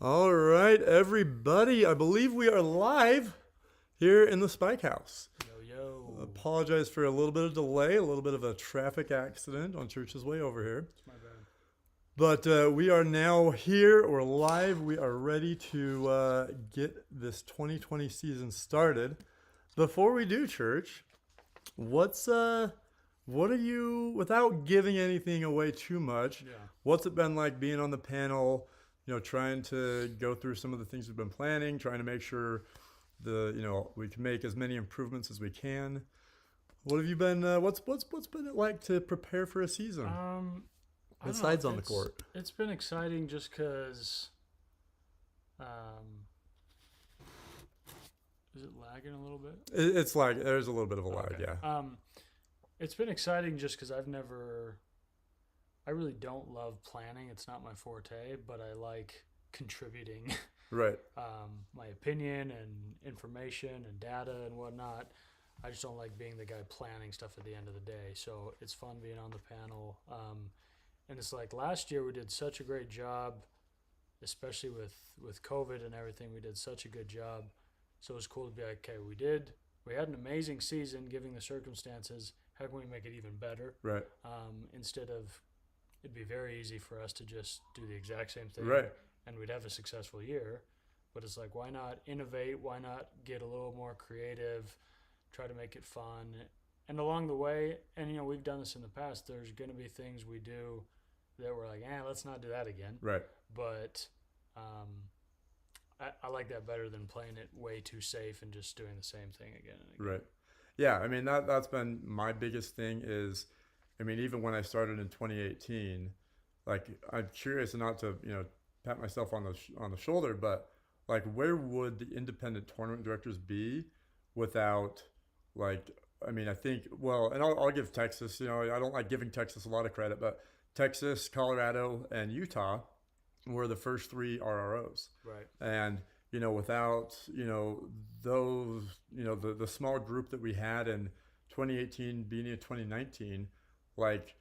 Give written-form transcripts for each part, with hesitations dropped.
All right, everybody. I believe we are live here in the Spike House. Yo. Apologize for a little bit of delay, a little bit of a traffic accident on Church's way over here. It's my bad. But we are now here. We're live. We are ready to get this 2020 season started. Before we do, Church, what are you, without giving anything away too much, Yeah. what's it been like being on the panel? Trying to go through some of the things we've been planning, trying to make sure we can make as many improvements as we can. What have you been? What's been it like to prepare for a season? Besides on the court, It's been exciting just because. Is it lagging a little bit? It's like there's a little bit of a lag, Okay. yeah. It's been exciting just because I really don't love planning. It's not my forte, but I like contributing Right. my opinion and information and data and whatnot. I just don't like being the guy planning stuff at the end of the day. So it's fun being on the panel. And it's like last year we did such a great job, especially with COVID and everything. We did such a good job. So it was cool to be like, okay, we had an amazing season given the circumstances. How can we make it even better? Right. Instead of, it'd be very easy for us to just do the exact same thing, Right. and we'd have a successful year. But it's like, why not innovate? Why not get a little more creative? Try to make it fun. And along the way, and we've done this in the past. There's going to be things we do that we're like, let's not do that again. Right. But I like that better than playing it way too safe and just doing the same thing again and again. Right. Yeah. I mean that's been my biggest thing is, even when I started in 2018, like I'm curious not to pat myself on the shoulder, but like where would the independent tournament directors be without I think and I'll give Texas, I don't like giving Texas a lot of credit, but Texas, Colorado, and Utah were the first three RROs. Right. And without those the small group that we had in 2018 being in 2019, like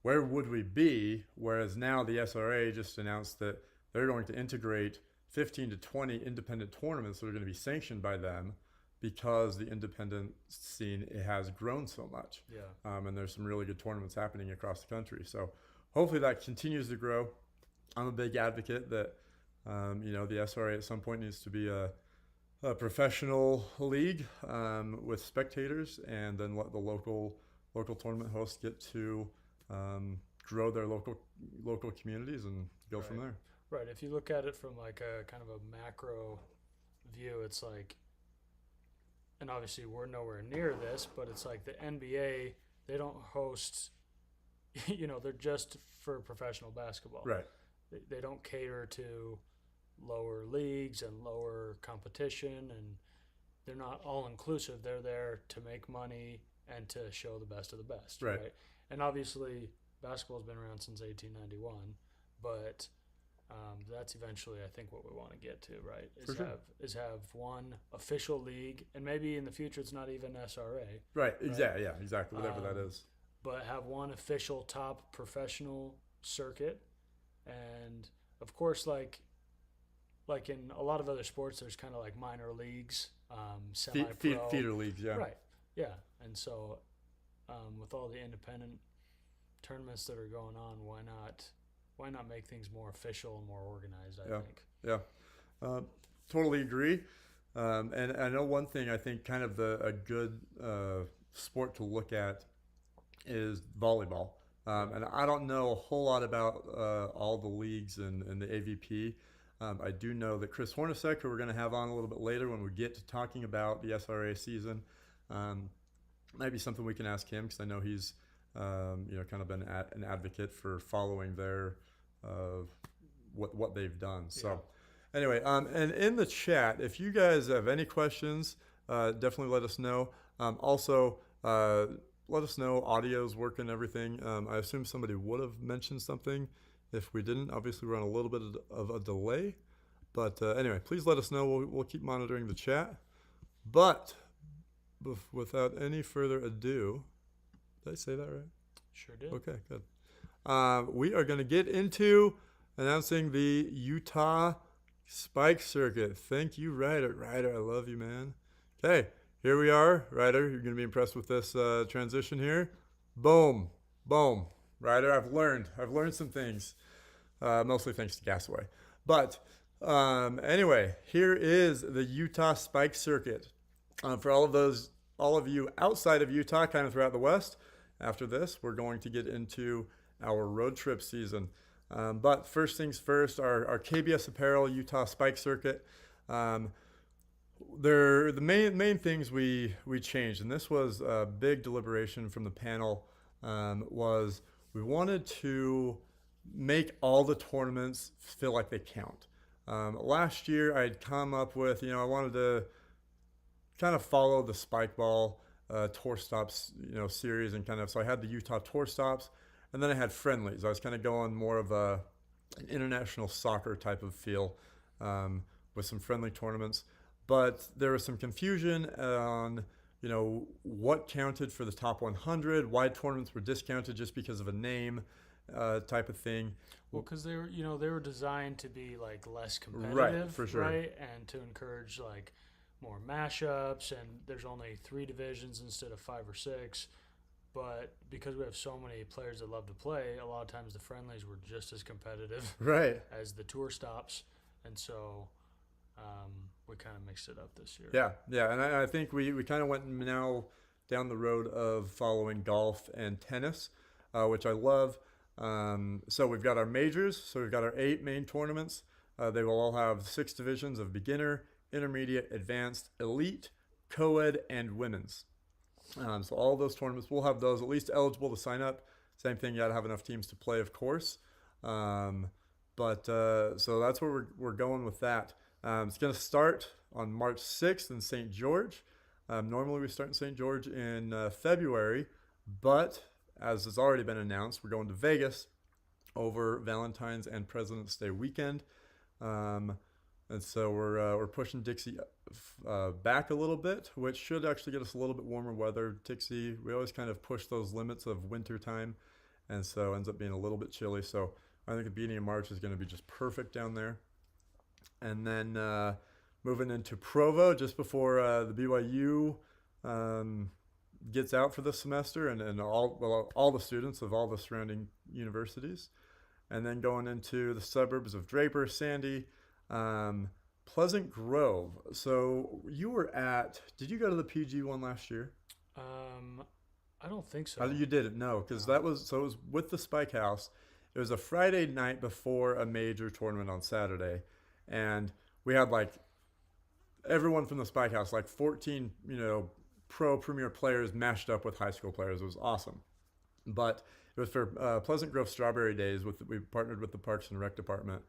where would we be? Whereas now the SRA just announced that they're going to integrate 15 to 20 independent tournaments that are going to be sanctioned by them because the independent scene has grown so much. Yeah. And there's some really good tournaments happening across the country. So hopefully that continues to grow. I'm a big advocate that the SRA at some point needs to be a professional league with spectators, and then let the local tournament hosts get to grow their local communities and go from there. Right. If you look at it from like a kind of a macro view, it's like, and obviously we're nowhere near this, but it's like the NBA, they don't host, they're just for professional basketball. Right. They don't cater to lower leagues and lower competition, and they're not all inclusive. They're there to make money and to show the best of the best. Right. And obviously basketball's been around since 1891, but that's eventually, I think, what we want to get to, right? Have one official league, and maybe in the future it's not even SRA. Right. Exactly. Yeah. Exactly. Whatever that is. But have one official top professional circuit, and of course, like in a lot of other sports, there's kind of like minor leagues, semi-pro, feeder leagues. Yeah. Right. Yeah. And so, with all the independent tournaments that are going on, why not make things more official and more organized, I think. Yeah. Totally agree. And I know one thing I think kind of a good sport to look at is volleyball. And I don't know a whole lot about all the leagues and the AVP. I do know that Chris Hornacek, who we're going to have on a little bit later when we get to talking about the SRA season, might be something we can ask him, because I know he's kind of been an advocate for following their what they've done. So anyway, and in the chat, if you guys have any questions, definitely let us know. Also, let us know audio's working, everything. I assume somebody would have mentioned something. If we didn't, obviously we're on a little bit of a delay. But anyway, please let us know. We'll keep monitoring the chat. But without any further ado, did I say that right? Sure did. Okay, good. We are going to get into announcing the Utah Spike circuit. Thank you, Ryder. Ryder, I love you, man. Okay, here we are. Ryder, you're going to be impressed with this transition here. Boom. Boom. Ryder, I've learned some things. Mostly thanks to Gasaway. But anyway, here is the Utah Spike Circuit. For all of you outside of Utah, kind of throughout the West, after this, we're going to get into our road trip season. But first things first, our KBS Apparel Utah Spike Circuit. They're the main things we changed, and this was a big deliberation from the panel. Was we wanted to make all the tournaments feel like they count. Last year, I'd come up with, I wanted to kind of follow the spike ball tour stops, series, and so I had the Utah tour stops, and then I had friendlies. I was kind of going more of an international soccer type of feel with some friendly tournaments, but there was some confusion on what counted for the top 100, why tournaments were discounted just because of a name. Type of thing. Well, because they were designed to be like less competitive, right? For sure, right, and to encourage like more mashups. And there's only 3 divisions instead of 5 or 6. But because we have so many players that love to play, a lot of times the friendlies were just as competitive, right, as the tour stops, and so we kind of mixed it up this year. Yeah, and I think we kind of went now down the road of following golf and tennis, which I love. So we've got our majors. So we've got our 8 main tournaments. They will all have 6 divisions of beginner, intermediate, advanced, elite, co-ed, and women's. So all those tournaments, we'll have those at least eligible to sign up. Same thing, you got to have enough teams to play, of course. So that's where we're going with that. It's going to start on March 6th in St. George. Normally we start in St. George in February, but as has already been announced, we're going to Vegas over Valentine's and President's Day weekend. And so we're pushing Dixie back a little bit, which should actually get us a little bit warmer weather. Dixie, we always kind of push those limits of winter time, and so ends up being a little bit chilly. So I think the beginning of March is going to be just perfect down there. And then moving into Provo just before the BYU gets out for the semester, and all the students of all the surrounding universities, and then going into the suburbs of Draper, Sandy, Pleasant Grove. So you were did you go to the PG one last year? I don't think so. You didn't? No, because it was with the Spike House. It was a Friday night before a major tournament on Saturday, and we had like everyone from the Spike House, like 14, pro premier players mashed up with high school players. It was awesome. But it was for Pleasant Grove Strawberry Days. We partnered with the Parks and Rec Department,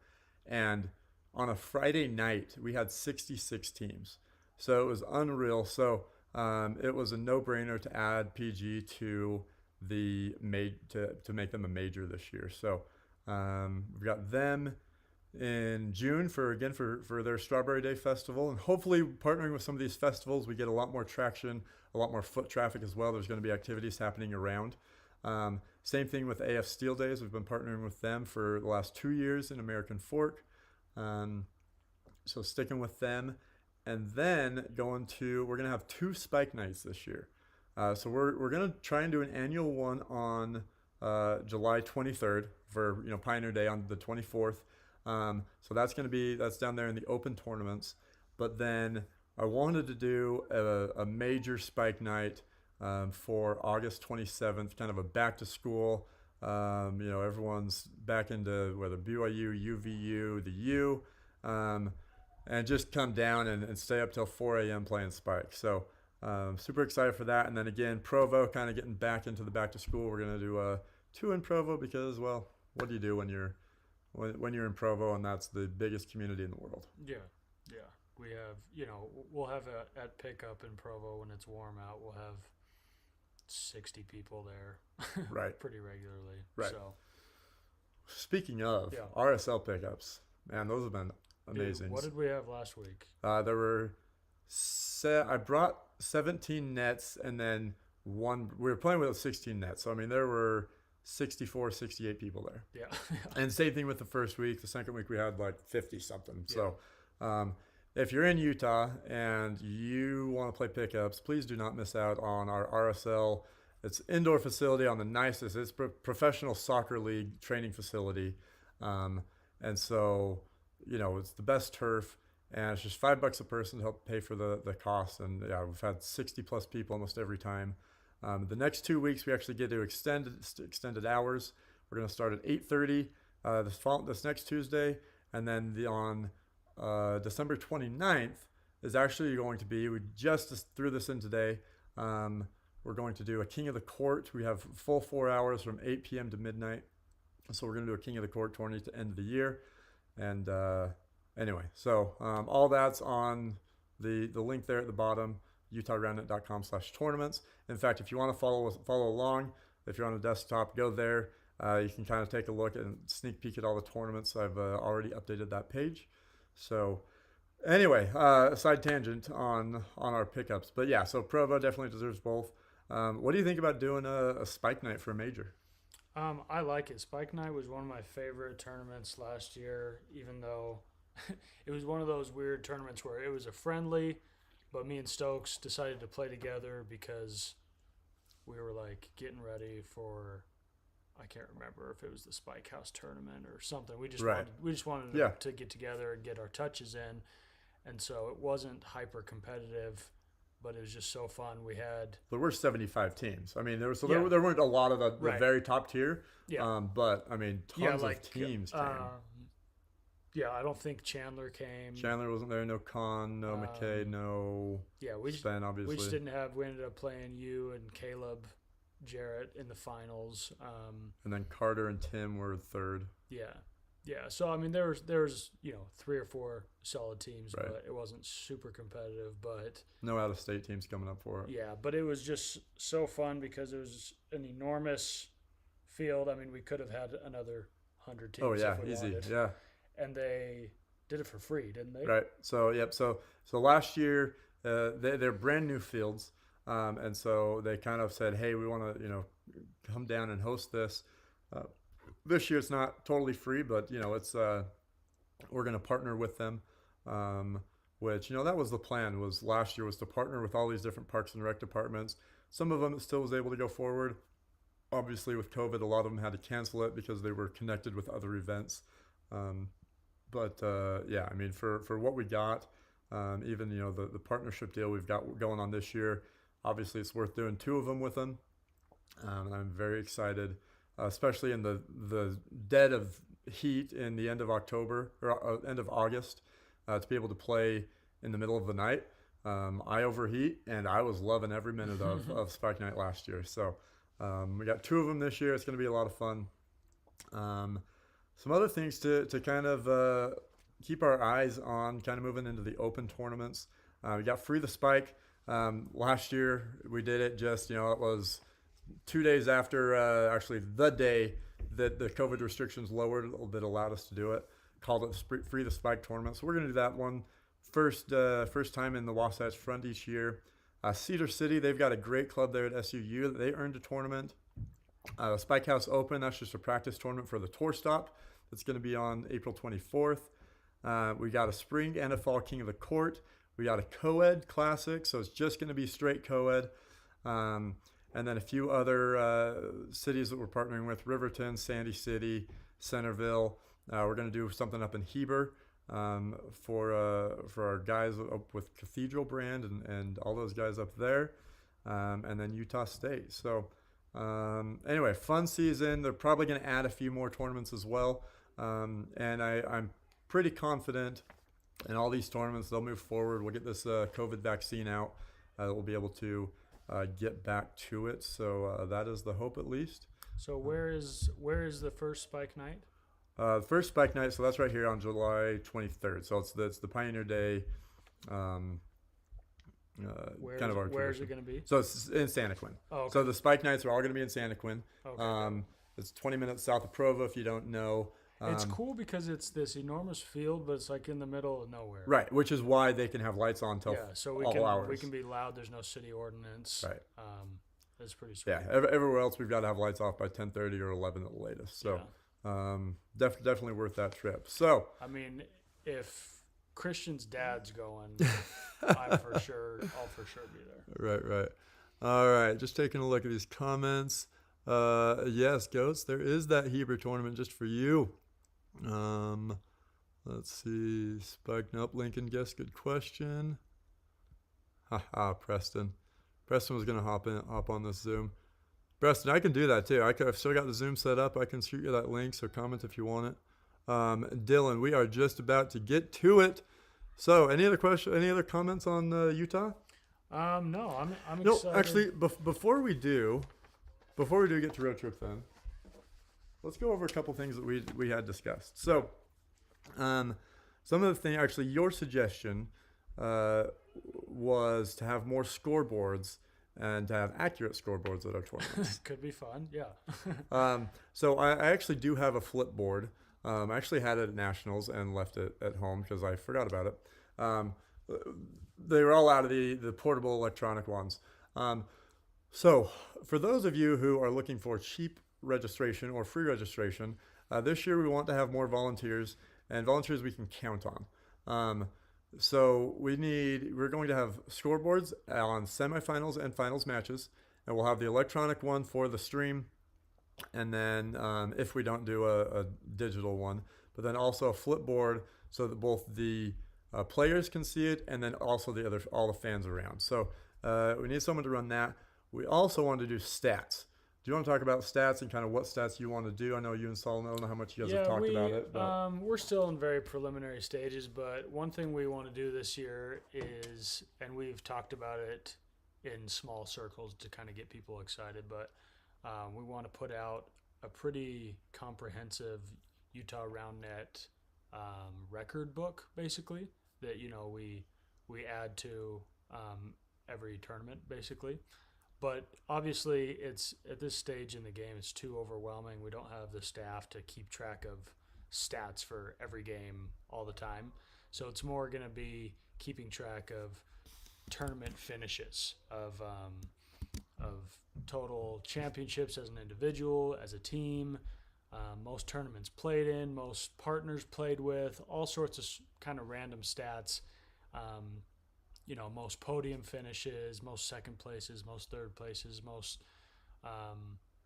and on a Friday night we had 66 teams, so it was unreal. So it was a no-brainer to add PG to the to make them a major this year. So we've got them in June for their Strawberry Day Festival, and hopefully partnering with some of these festivals, we get a lot more traction, a lot more foot traffic as well. There's going to be activities happening around. Same thing with AF Steel Days. We've been partnering with them for the last 2 years in American Fork. So sticking with them, and then we're going to have 2 Spike Nights this year. So we're going to try and do an annual one on July 23rd for Pioneer Day on the 24th. So that's down there in the open tournaments. But then I wanted to do a major Spike Night for August 27th, kind of a back to school. Everyone's back into whether BYU, UVU, the U, and just come down and stay up till 4 a.m. playing Spike. So super excited for that. And then again, Provo, kind of getting back into the back to school. We're going to do 2 in Provo because, well, what do you do when you're in Provo, and that's the biggest community in the world? Yeah. We have, we'll have at pickup in Provo when it's warm out. We'll have 60 people there, right? Pretty regularly, right? So, speaking of RSL pickups, man, those have been amazing. Dude, what did we have last week? There were I brought 17 nets, and then we were playing with 16 nets. So I mean, there were 64, 68 people there. Yeah. And same thing with the first week. The second week we had like 50 something. Yeah. So if you're in Utah and you want to play pickups, please do not miss out on our RSL. It's indoor facility on the nicest. It's professional soccer league training facility. And so, it's the best turf. And it's just $5 a person to help pay for the cost. And yeah, we've had 60 plus people almost every time. The next 2 weeks, we actually get to extended hours. We're going to start at 8:30 this next Tuesday. And then on December 29th is actually going to be, we just threw this in today. We're going to do a King of the Court. We have full 4 hours from 8 p.m. to midnight. So we're going to do a King of the Court tournament to end the year. And anyway, so all that's on the link there at the bottom. UtahRoundnet.com/tournaments. In fact, if you want to follow along, if you're on a desktop, go there. You can kind of take a look and sneak peek at all the tournaments. I've already updated that page. So anyway, a side tangent on our pickups. But yeah, so Provo definitely deserves both. What do you think about doing a spike night for a major? I like it. Spike Night was one of my favorite tournaments last year, even though it was one of those weird tournaments where it was a friendly, but me and Stokes decided to play together because we were like getting ready for, I can't remember if it was the Spike House tournament or something. We just wanted to get together and get our touches in, and so it wasn't hyper competitive, but it was just so fun. We had there were 75 teams. I mean, there weren't a lot of the very top tier. Yeah. But I mean, tons of teams came. Yeah, I don't think Chandler came. Chandler wasn't there. No Con, no McKay, no. Yeah, Sven, obviously. We just didn't have. We ended up playing you and Caleb, Jarrett in the finals. And then Carter and Tim were third. Yeah. So I mean, there was 3 or 4 solid teams, but it wasn't super competitive. But no out of state teams coming up for it. Yeah, but it was just so fun because it was an enormous field. I mean, we could have had another 100 teams. Oh yeah, if we easy. wanted. Yeah. And they did it for free, didn't they? Right. So yep. So last year they're brand new fields, and so they kind of said, hey, we want to come down and host this. This year it's not totally free, but it's we're going to partner with them, which that was the plan. Was last year was to partner with all these different Parks and Rec departments. Some of them still was able to go forward. Obviously with COVID, a lot of them had to cancel it because they were connected with other events. But yeah, I mean, for what we got, even the partnership deal we've got going on this year, obviously it's worth doing 2 of them with them. And I'm very excited, especially in the dead of heat in the end of October or end of August, to be able to play in the middle of the night. I overheat, and I was loving every minute of Spike Night last year. So we got 2 of them this year. It's going to be a lot of fun. Some other things to kind of keep our eyes on, kind of moving into the open tournaments. We got Free the Spike. Last year we did it just, it was 2 days after, actually the day that the COVID restrictions lowered that allowed us to do it. Called it Free the Spike tournament. So we're going to do that one first time in the Wasatch Front each year. Cedar City, they've got a great club there at SUU. They earned a tournament. Spike House Open, that's just a practice tournament for the tour stop. That's going to be on April 24th. We got a spring and a fall King of the Court. We got a co-ed classic, so it's just going to be straight co-ed. And then a few other cities that we're partnering with: Riverton, Sandy City, Centerville. We're going to do something up in Heber for our guys up with Cathedral Brand and all those guys up there. And then Utah State. So anyway, fun season. They're probably going to add a few more tournaments as well. And I'm pretty confident in all these tournaments. They'll move forward. We'll get this COVID vaccine out. We'll be able to get back to it. So that is the hope, at least. So where is the first Spike Night? The first Spike Night, so that's right here on July 23rd. So it's the Pioneer Day. Kind of our where is tradition. it going to be? So it's in Santaquin. Oh, okay. So the Spike Nights are all going to be in Santaquin. Okay. It's 20 minutes south of Provo, if you don't know. It's cool because it's this enormous field, but it's like in the middle of nowhere. Right, which is why they can have lights on till so all hours. we can be loud. There's no city ordinance. Right. That's pretty sweet. Yeah, everywhere else we've got to have lights off by 10:30 or 11 at the latest. So definitely worth that trip. So I mean, if Christian's dad's going, I'll for sure be there. Right. All right, just taking a look at these comments. Yes, Goats, there is that Hebrew tournament just for you. Let's see. Spiking up, Lincoln guess. Good question. Preston. Preston was gonna hop on this Zoom. Preston, I can do that too. I've still got the Zoom set up. I can shoot you that link, so comment if you want it. Dylan, we are just about to get to it. So, any other comments on Utah? No, I'm No, excited. actually, before we do get to road trip, then let's go over a couple things that we had discussed. So, some of the things, actually, your suggestion was to have more scoreboards and to have accurate scoreboards at our tournaments. Could be fun, yeah. So I actually do have a flip board. I actually had it at Nationals and left it at home because I forgot about it. They were all out of the portable electronic ones. So for those of you who are looking for cheap registration or free registration, this year we want to have more volunteers, and volunteers we can count on. So we're going to have scoreboards on semifinals and finals matches, and we'll have the electronic one for the stream, and then if we don't do a digital one, but then also a flip board so that both the players can see it, and then also all the fans around. So we need someone to run that. We also want to do stats. Do you want to talk about stats and kind of what stats you want to do? I know you and Solomon, I don't know how much you guys have talked about it. But we're still in very preliminary stages, but one thing we want to do this year is, and we've talked about it in small circles to kind of get people excited, but we want to put out a pretty comprehensive Utah Roundnet record book, basically, that we add to every tournament, basically. But obviously, it's at this stage in the game, it's too overwhelming. We don't have the staff to keep track of stats for every game all the time. So it's more going to be keeping track of tournament finishes, of total championships as an individual, as a team, most tournaments played in, most partners played with, all sorts of kind of random stats. Most podium finishes, most second places, most third places, most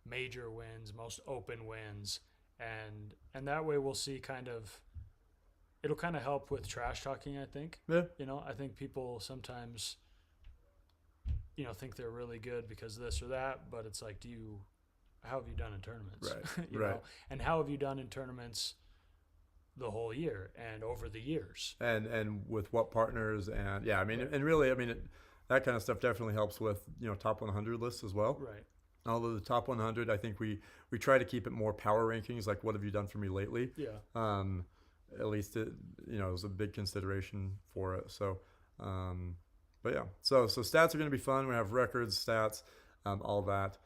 major wins, most open wins, and that way we'll see it'll kind of help with trash talking, I think. Yeah. I think people sometimes, think they're really good because of this or that, but it's like, how have you done in tournaments? Right. Right. And how have you done in tournaments the whole year and over the years, and with what partners, and that kind of stuff definitely helps with top 100 lists as well. Right. Although the top 100, I think we try to keep it more power rankings, like what have you done for me lately. Yeah. At least it was a big consideration for it. So but yeah, so stats are going to be fun. We have records, stats, all that.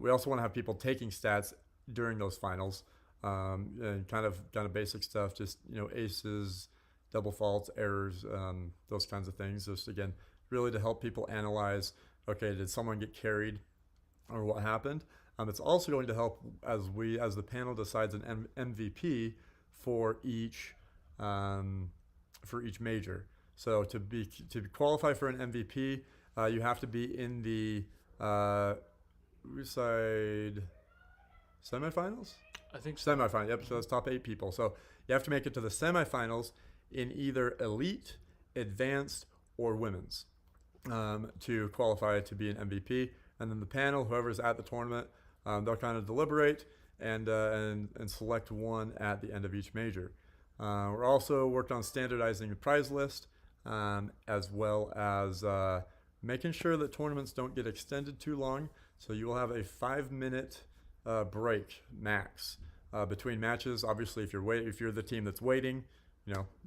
We also want to have people taking stats during those finals. And kind of basic stuff, just aces, double faults, errors, those kinds of things. Just again, really to help people analyze. Okay, did someone get carried, or what happened? It's also going to help as the panel decides an MVP for each major. So to qualify for an MVP, you have to be in the semifinals. I think so. Semifinals, yep. So that's top 8 people. So you have to make it to the semifinals in either elite, advanced, or women's to qualify to be an MVP. And then the panel, whoever's at the tournament, they'll kind of deliberate and select one at the end of each major. We're also worked on standardizing the prize list, as well as making sure that tournaments don't get extended too long. So you will have a 5-minute break max between matches. Obviously, if you're the team that's waiting,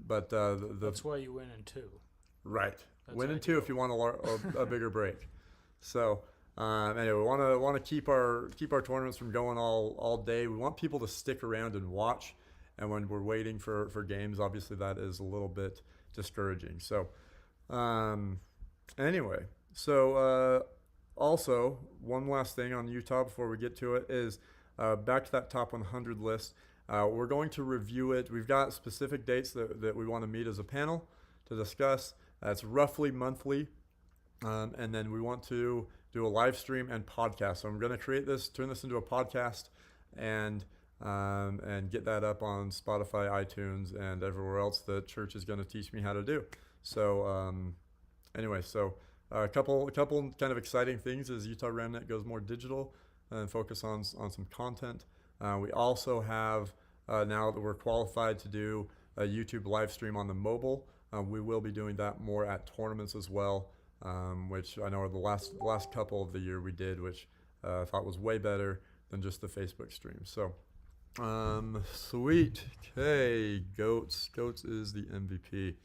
but that's why you win in 2. Right, That's win in ideal. 2 if you want a bigger break. So anyway, we want to keep our tournaments from going all day. We want people to stick around and watch. And when we're waiting for games, obviously that is a little bit discouraging. So anyway, so also, one last thing on Utah before we get to it is back to that top 100 list. We're going to review it. We've got specific dates that we want to meet as a panel to discuss. It's roughly monthly. And then we want to do a live stream and podcast. So I'm going to turn this into a podcast, and get that up on Spotify, iTunes, and everywhere else that church is going to teach me how to do. So anyway, a couple kind of exciting things as Utah Roundnet goes more digital and focus on some content. We also have now that we're qualified to do a YouTube live stream on the mobile. We will be doing that more at tournaments as well, which I know are the last couple of the year we did, which I thought was way better than just the Facebook stream. So sweet. Okay, Goats is the MVP.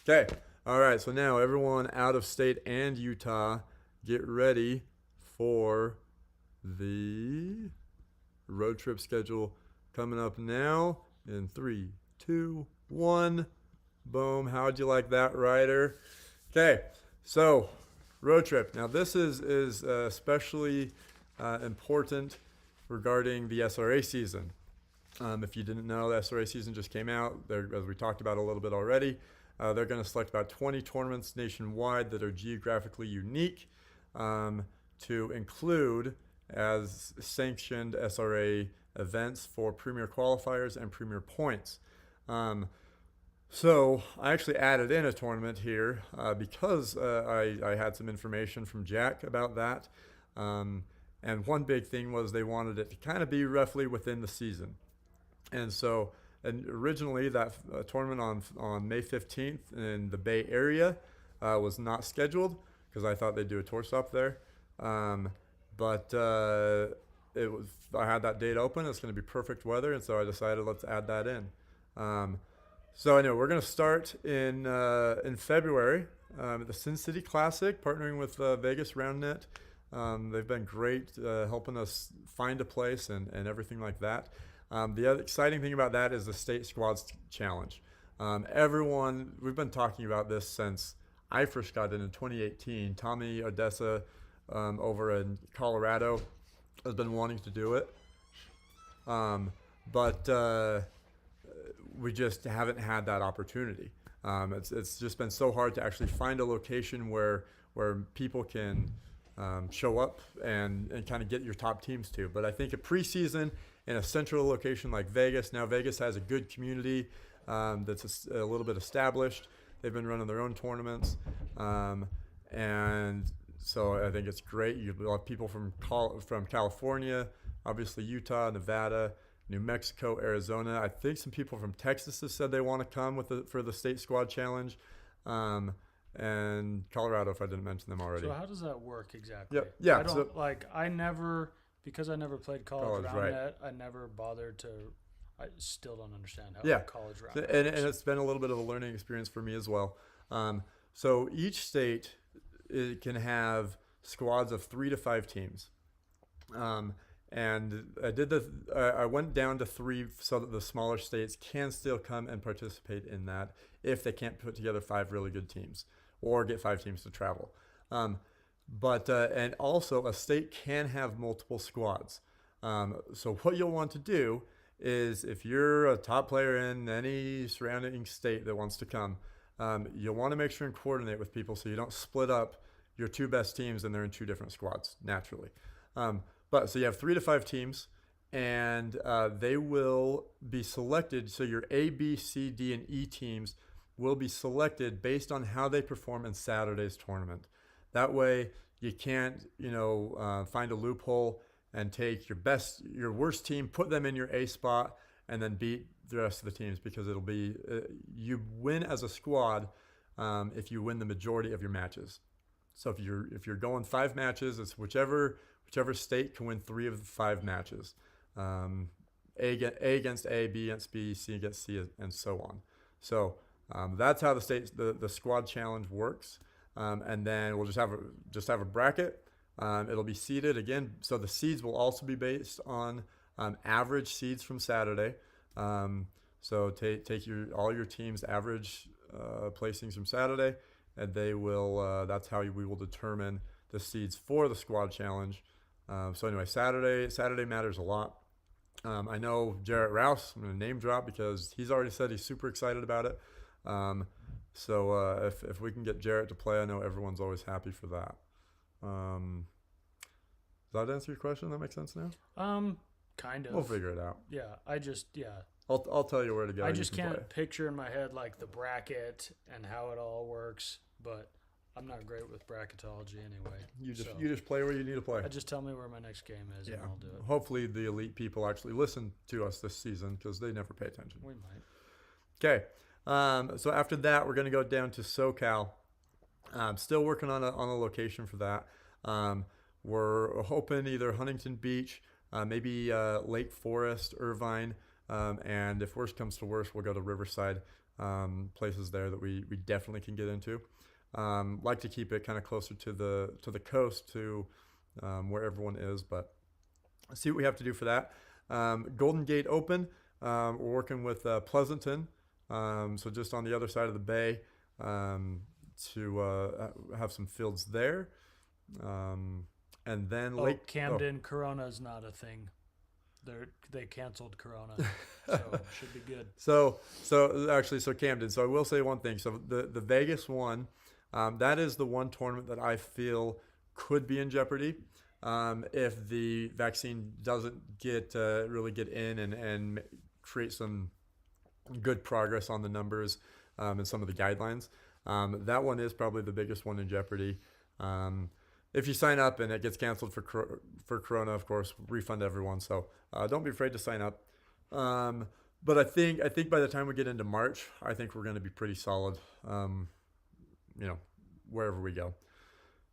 Okay. All right, so now everyone out of state and Utah, get ready for the road trip schedule coming up now in 3, 2, 1. Boom. How'd you like that, Ryder? Okay, so road trip. Now this is especially important regarding the SRA season. If you didn't know, the SRA season just came out. As we talked about a little bit already. They're going to select about 20 tournaments nationwide that are geographically unique to include as sanctioned SRA events for premier qualifiers and premier points. So I actually added in a tournament here because I had some information from Jack about that. And one big thing was they wanted it to kind of be roughly within the season. And originally, that tournament on May 15th in the Bay Area was not scheduled because I thought they'd do a tour stop there. But I had that date open. It's going to be perfect weather, and so I decided let's add that in. So anyway, we're going to start in February at the Sin City Classic, partnering with Vegas Roundnet. They've been great helping us find a place and everything like that. The other exciting thing about that is the State Squads Challenge. We've been talking about this since I first got in 2018. Tommy Odessa over in Colorado has been wanting to do it. But we just haven't had that opportunity. It's just been so hard to actually find a location where people can show up and kind of get your top teams to. But I think a preseason in a central location like Vegas. Now Vegas has a good community that's a little bit established. They've been running their own tournaments. And so I think it's great. You have people from California, obviously Utah, Nevada, New Mexico, Arizona. I think some people from Texas have said they want to come for the State Squad Challenge. And Colorado, if I didn't mention them already. So how does that work exactly? Yep. Yeah. Because I never played college Roundnet, right. I never bothered to. I still don't understand how college Roundnet and it's been a little bit of a learning experience for me as well. So each state can have squads of 3 to 5 teams. And I went down to 3 so that the smaller states can still come and participate in that if they can't put together 5 really good teams or get 5 teams to travel. But and also a state can have multiple squads. So what you'll want to do is if you're a top player in any surrounding state that wants to come, you'll want to make sure and coordinate with people so you don't split up your 2 best teams and they're in 2 different squads naturally. But so you have 3 to 5 teams, and they will be selected. So your A, B, C, D, and E teams will be selected based on how they perform in Saturday's tournament. That way, you can't, find a loophole and take your worst team, put them in your A spot, and then beat the rest of the teams, because it'll be you win as a squad if you win the majority of your matches. So if you're going 5 matches, it's whichever state can win 3 of the 5 matches. A against A, B against B, C against C, and so on. So that's how the squad challenge works. And then we'll just have a bracket. It'll be seeded again. So the seeds will also be based on average seeds from Saturday. So take all your team's average placings from Saturday, and they will. That's how we will determine the seeds for the squad challenge. So anyway, Saturday matters a lot. I know Jarrett Rouse, I'm going to name drop because he's already said he's super excited about it. So if we can get Jarrett to play, I know everyone's always happy for that. Does that answer your question? That makes sense now? Kind of. We'll figure it out. Yeah, I'll tell you where to go. I just can't play. picture in my head like the bracket and how it all works, but I'm not great with bracketology anyway. You just play where you need to play. Just tell me where my next game is, and I'll do it. Hopefully the elite people actually listen to us this season because they never pay attention. We might. Okay. So after that, we're going to go down to SoCal. Still working on a location for that. We're hoping either Huntington Beach, maybe Lake Forest, Irvine, and if worst comes to worst, we'll go to Riverside, places there that we definitely can get into. Like to keep it kind of closer to the coast, to where everyone is, but see what we have to do for that. Golden Gate Open, we're working with Pleasanton, so just on the other side of the bay, to have some fields there. And then Camden Corona is not a thing. They canceled Corona, so should be good. So Camden. So I will say one thing. So the Vegas one, that is the one tournament that I feel could be in jeopardy if the vaccine doesn't really get in and create some good progress on the numbers and some of the guidelines. That one is probably the biggest one in jeopardy. If you sign up and it gets canceled for Corona, of course, refund everyone. So don't be afraid to sign up. But I think by the time we get into March, I think we're going to be pretty solid, wherever we go.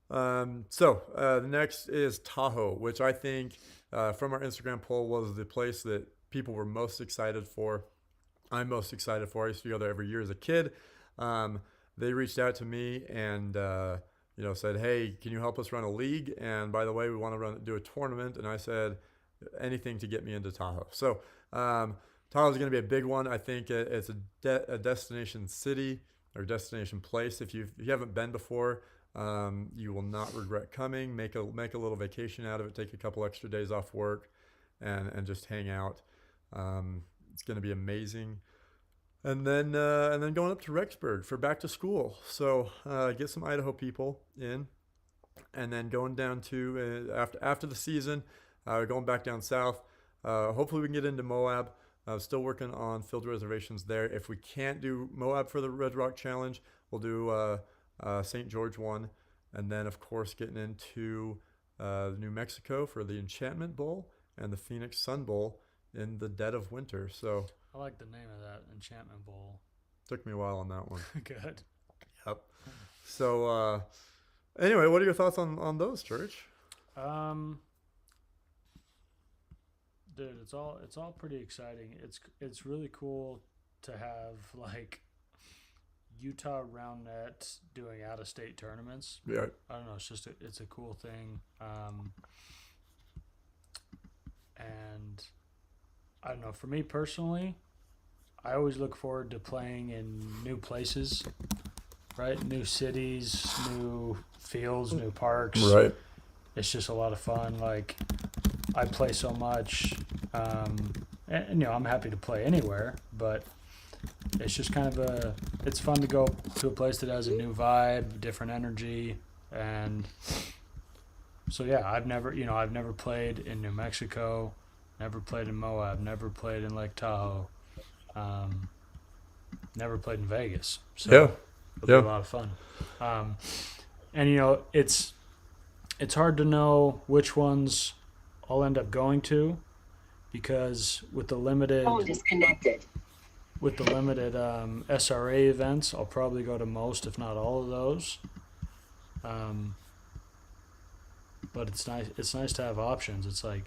The next is Tahoe, which I think from our Instagram poll was the place that people were most excited for. I'm most excited for. I used to go there every year as a kid. They reached out to me and said, hey, can you help us run a league? And by the way, we want to do a tournament. And I said, anything to get me into Tahoe. So Tahoe is going to be a big one. I think it's a destination city or destination place. If you haven't been before, you will not regret coming. Make a little vacation out of it. Take a couple extra days off work and just hang out. It's going to be amazing. And then going up to Rexburg for back to school. So get some Idaho people in, and then going down to after the season, going back down south. Hopefully we can get into Moab. Still working on field reservations there. If we can't do Moab for the Red Rock Challenge, we'll do St. George one, and then of course getting into New Mexico for the Enchantment Bowl and the Phoenix Sun Bowl in the dead of winter. So I like the name of that, Enchantment Bowl. Took me a while on that one. Good. Yep. So anyway, what are your thoughts on those, Church? Dude, it's all pretty exciting. It's really cool to have like Utah Roundnet doing out of state tournaments. Yeah. I don't know. It's a cool thing. And I don't know. For me personally, I always look forward to playing in new places, right? New cities, new fields, new parks. Right. It's just a lot of fun. Like, I play so much, and I'm happy to play anywhere, but it's just kind of it's fun to go to a place that has a new vibe, different energy, and so yeah, I've never played in New Mexico, never played in Moab, never played in Lake Tahoe, never played in Vegas. So it'll be a lot of fun. And it's hard to know which ones I'll end up going to, because with the limited SRA events, I'll probably go to most, if not all of those. But it's nice to have options. It's like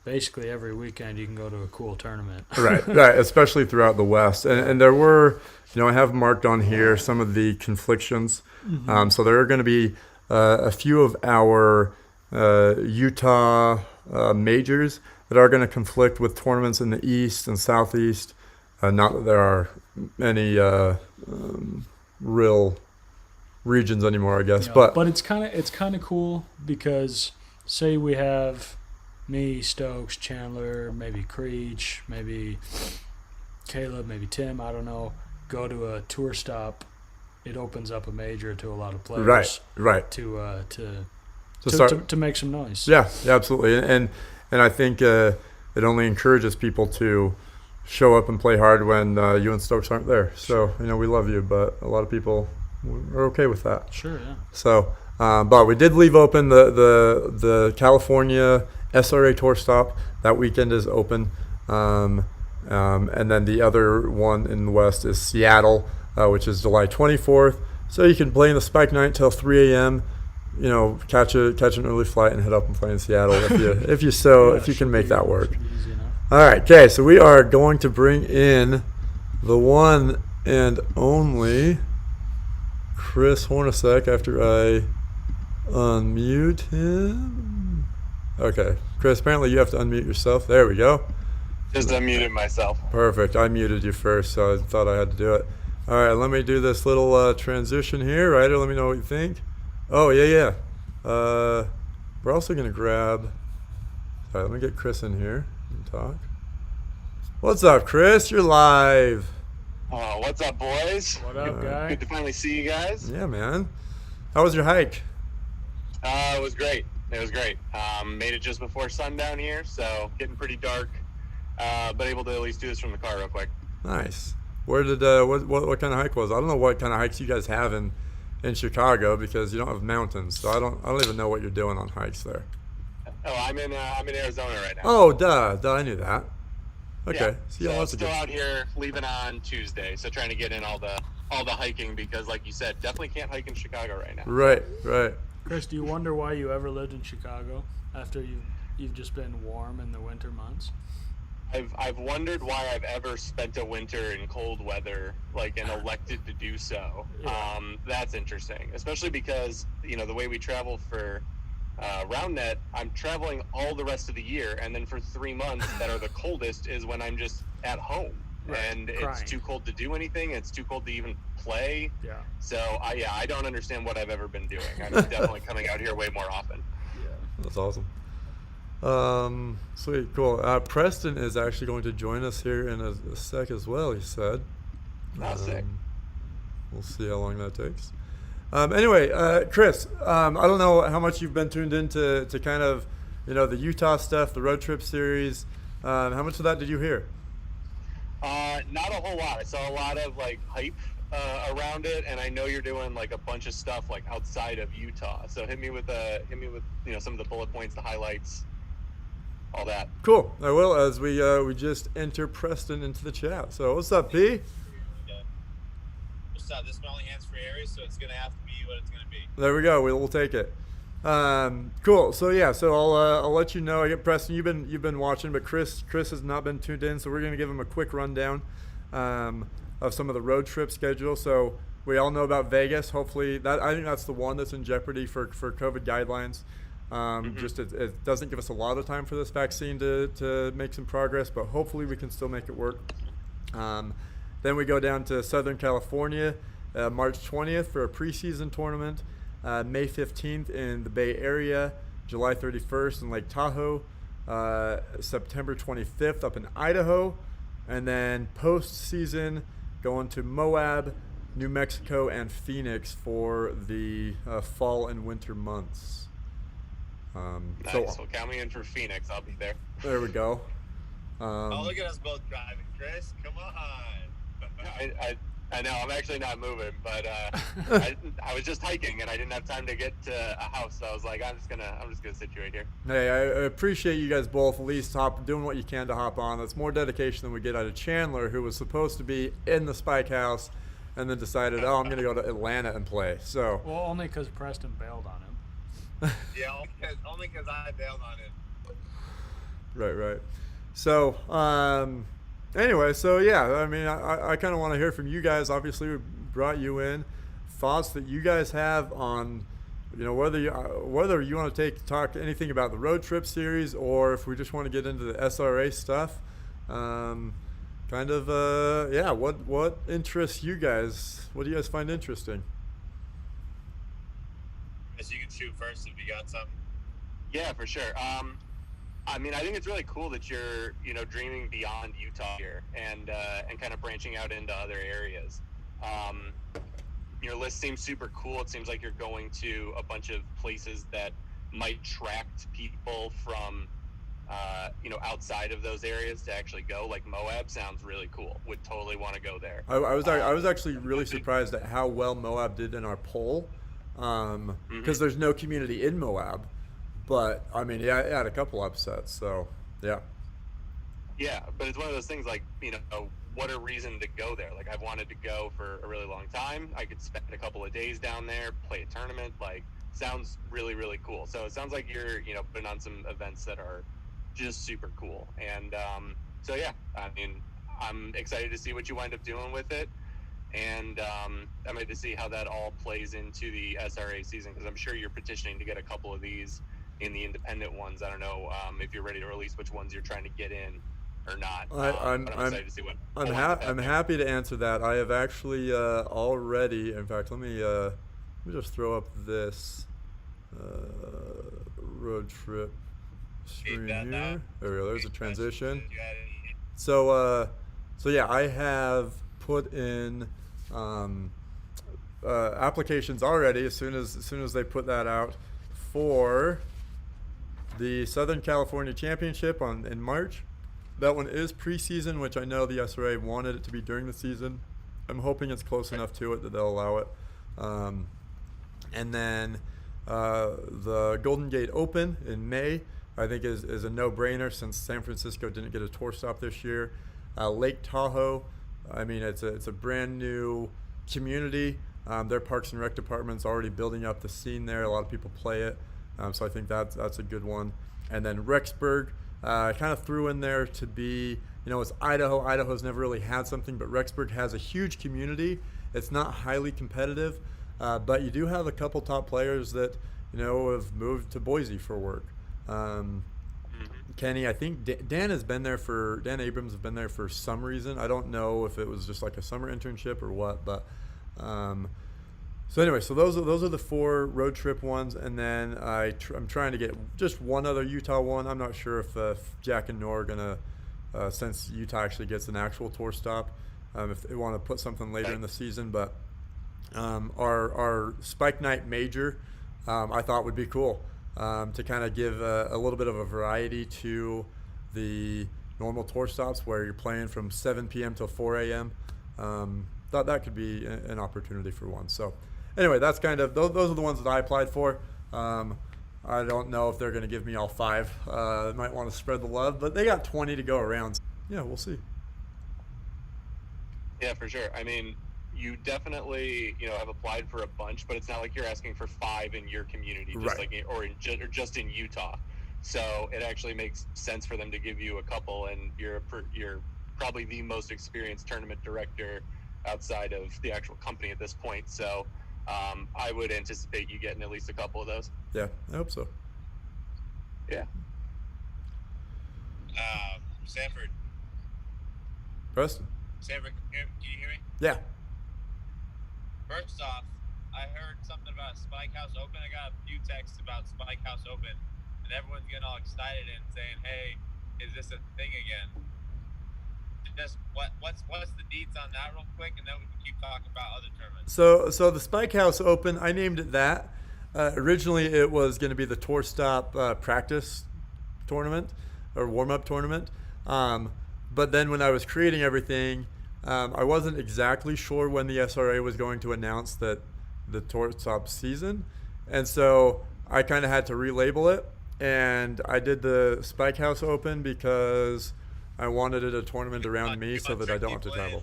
basically every weekend you can go to a cool tournament. Right, especially throughout the West. And there were, I have marked on here some of the conflictions. Mm-hmm. So there are going to be a few of our Utah majors that are going to conflict with tournaments in the East and Southeast. Not that there are any real regions anymore, I guess. You know, but it's kind of cool because say we have me, Stokes, Chandler, maybe Creech, maybe Caleb, maybe Tim, I don't know, go to a tour stop, it opens up a major to a lot of players. Right. To make some noise. Yeah, absolutely. And I think it only encourages people to show up and play hard when you and Stokes aren't there. So, we love you, but a lot of people are okay with that. Sure, yeah. So, but we did leave open the California SRA tour stop. That weekend is open. And then the other one in the West is Seattle, which is July 24th. So you can play in the Spike Night till 3 a.m., catch an early flight and head up and play in Seattle if you can make that work. All right, okay, so we are going to bring in the one and only Chris Hornacek after I unmute him. Okay, Chris, apparently you have to unmute yourself. There we go. Just unmuted myself. Perfect. I muted you first, so I thought I had to do it. All right, let me do this little transition here, Ryder. Let me know what you think. Oh, yeah. We're also going to grab... Sorry, let me get Chris in here and talk. What's up, Chris? You're live. Oh, what's up, boys? What up, guy? Good to finally see you guys. Yeah, man. How was your hike? It was great. Made it just before sundown here, so getting pretty dark. But able to at least do this from the car real quick. Nice. Where did what kind of hike was? I don't know what kind of hikes you guys have in Chicago because you don't have mountains, so I don't even know what you're doing on hikes there. Oh, I'm in Arizona right now. Oh, duh, I knew that. Okay, yeah. So still out here, leaving on Tuesday, so trying to get in all the hiking because, like you said, definitely can't hike in Chicago right now. Right. Chris, do you wonder why you ever lived in Chicago after you've just been warm in the winter months? I've wondered why I've ever spent a winter in cold weather, and elected to do so. Yeah. That's interesting, especially because the way we travel for Roundnet, I'm traveling all the rest of the year, and then for 3 months that are the coldest is when I'm just at home, right. And Crying. It's too cold to do anything. It's too cold to even play. Yeah. So I don't understand what I've ever been doing. I'm definitely coming out here way more often. Yeah. That's awesome. Sweet, cool. Preston is actually going to join us here in a sec as well, he said. Sick. We'll see how long that takes. Anyway, Chris, I don't know how much you've been tuned into kind of, the Utah stuff, the road trip series. How much of that did you hear? Not a whole lot. I saw a lot of hype around it, and I know you're doing a bunch of stuff outside of Utah. So hit me with some of the bullet points, the highlights, all that. Cool. I will as we just enter Preston into the chat. So what's up, P? What's up? This is my only hands-free area, so it's gonna have to be what it's gonna be. There we go. We'll take it. Cool. So yeah. So I'll let you know. I get Preston. You've been watching, but Chris has not been tuned in. So we're gonna give him a quick rundown of some of the road trip schedule. So we all know about Vegas. Hopefully I think that's the one that's in jeopardy for COVID guidelines. Just it doesn't give us a lot of time for this vaccine to make some progress, but hopefully we can still make it work. Then we go down to Southern California, March 20th for a preseason tournament, May 15th in the Bay Area, July 31st in Lake Tahoe, September 25th up in Idaho, and then postseason going to Moab, New Mexico, and Phoenix for the fall and winter months. Nice. So count me in for Phoenix. I'll be there. There we go. Look at us both driving, Chris. Come on. I know. I'm actually not moving, but I was just hiking and I didn't have time to get to a house. So I was like, I'm just gonna sit you right here. Hey, I appreciate you guys both at least doing what you can to hop on. That's more dedication than we get out of Chandler, who was supposed to be in the Spike House, and then decided, I'm gonna go to Atlanta and play. So. Well, only because Preston bailed on him. Yeah, only because I bailed on it. Right. So, anyway, so yeah, I mean, I kind of want to hear from you guys. Obviously, we brought you in. Thoughts that you guys have on, whether you want to talk anything about the road trip series or if we just want to get into the SRA stuff. What interests you guys? What do you guys find interesting? you can shoot first if you got something. Yeah, for sure. I mean, I think it's really cool that you're, dreaming beyond Utah here and kind of branching out into other areas. Your list seems super cool. It seems like you're going to a bunch of places that might attract people from, outside of those areas to actually go. Like Moab sounds really cool. Would totally want to go there. I was actually really surprised at how well Moab did in our poll, because there's no community in Moab, but I mean, yeah, it had a couple upsets, so yeah. Yeah, but it's one of those things like, what a reason to go there. Like, I've wanted to go for a really long time. I could spend a couple of days down there, play a tournament. Like, sounds really, really cool. So it sounds like you're, putting on some events that are just super cool. And so, yeah, I mean, I'm excited to see what you wind up doing with it. And I'm excited to see how that all plays into the SRA season, because I'm sure you're petitioning to get a couple of these in the independent ones. I don't know if you're ready to release which ones you're trying to get in or not. I'm excited to see what. I'm happy to answer that. I have actually already. In fact, let me just throw up this road trip screen here. There we go. There's a transition. So yeah, I have put in applications already. As soon as they put that out for the Southern California Championship in March. That one is preseason, which I know the SRA wanted it to be during the season. I'm hoping it's close enough to it that they'll allow it. And then the Golden Gate Open in May, I think is a no-brainer since San Francisco didn't get a tour stop this year. Lake Tahoe, I mean, it's a brand new community. Their Parks and Rec department's already building up the scene there. A lot of people play it. So I think that's a good one. And then Rexburg, I kind of threw in there to be, it's Idaho. Idaho's never really had something, but Rexburg has a huge community. It's not highly competitive, but you do have a couple top players that, have moved to Boise for work. Kenny, I think Dan Abrams has been there for some reason. I don't know if it was just like a summer internship or what, but so anyway, so those are the 4 road trip ones, and then I'm trying to get just one other Utah one. I'm not sure if Jack and Noah are gonna, since Utah actually gets an actual tour stop, if they want to put something later in the season. But our Spike Night Major, I thought would be cool to kind of give a little bit of a variety to the normal tour stops where you're playing from 7 p.m. till 4 a.m. Thought that could be an opportunity for one. So. Anyway, that's kind of those are the ones that I applied for. I don't know if they're going to give me all 5. They might want to spread the love, but they got 20 to go around. Yeah, we'll see. Yeah, for sure. I mean, you definitely have applied for a bunch, but it's not like you're asking for 5 in your community, just right. or just in Utah. So it actually makes sense for them to give you a couple, and you're probably the most experienced tournament director outside of the actual company at this point. So. I would anticipate you getting at least a couple of those. Yeah, I hope so. Yeah. Sanford. Preston. Sanford, can you hear me? Yeah. First off, I heard something about Spike House Open. I got a few texts about Spike House Open, and everyone's getting all excited and saying, "Hey, is this a thing again?" Just what's the deets on that real quick, and then we can keep talking about other tournaments. So the Spike House Open, I named it that. Originally, it was going to be the Tour Stop practice tournament or warm-up tournament. But then when I was creating everything, I wasn't exactly sure when the SRA was going to announce that the Tour Stop season, and so I kind of had to relabel it. And I did the Spike House Open because I wanted it a tournament around me so that I don't have to travel.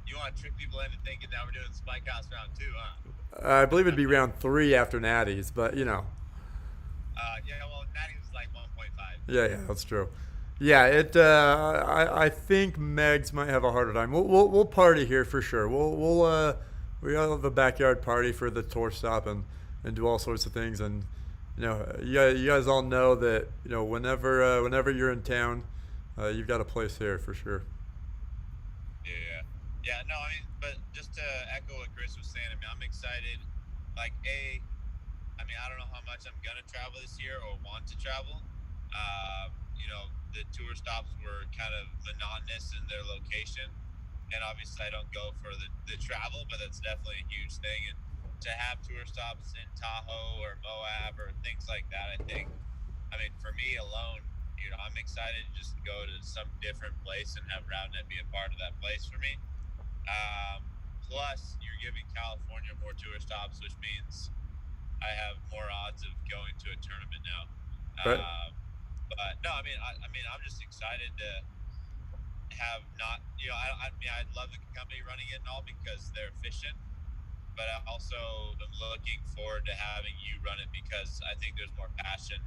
You want to trick people into thinking that we're doing Spike House round 2, huh? I believe it'd be round 3 after Natty's, but Yeah, well, Natty's is like 1.5. Yeah, that's true. Yeah, I think Megs might have a harder time. We'll party here for sure. We'll have a backyard party for the tour stop and do all sorts of things. And you guys all know that whenever you're in town. You've got a place here for sure. Yeah. No, I mean, but just to echo what Chris was saying, I mean, I'm excited. Like, I I mean, I don't know how much I'm gonna travel this year or want to travel. You know, the tour stops were kind of monotonous in their location, and obviously I don't go for the travel, but that's definitely a huge thing. And to have tour stops in Tahoe or Moab or things like that, I mean, for me alone, you know, I'm excited to just go to some different place and have Roundnet be a part of that place for me. Plus, you're giving California more tour stops, which means I have more odds of going to a tournament now. Right. But no, I mean, I'm just excited to have not, you know, I mean, I love the company running it and all because they're efficient, but I also am looking forward to having you run it because I think there's more passion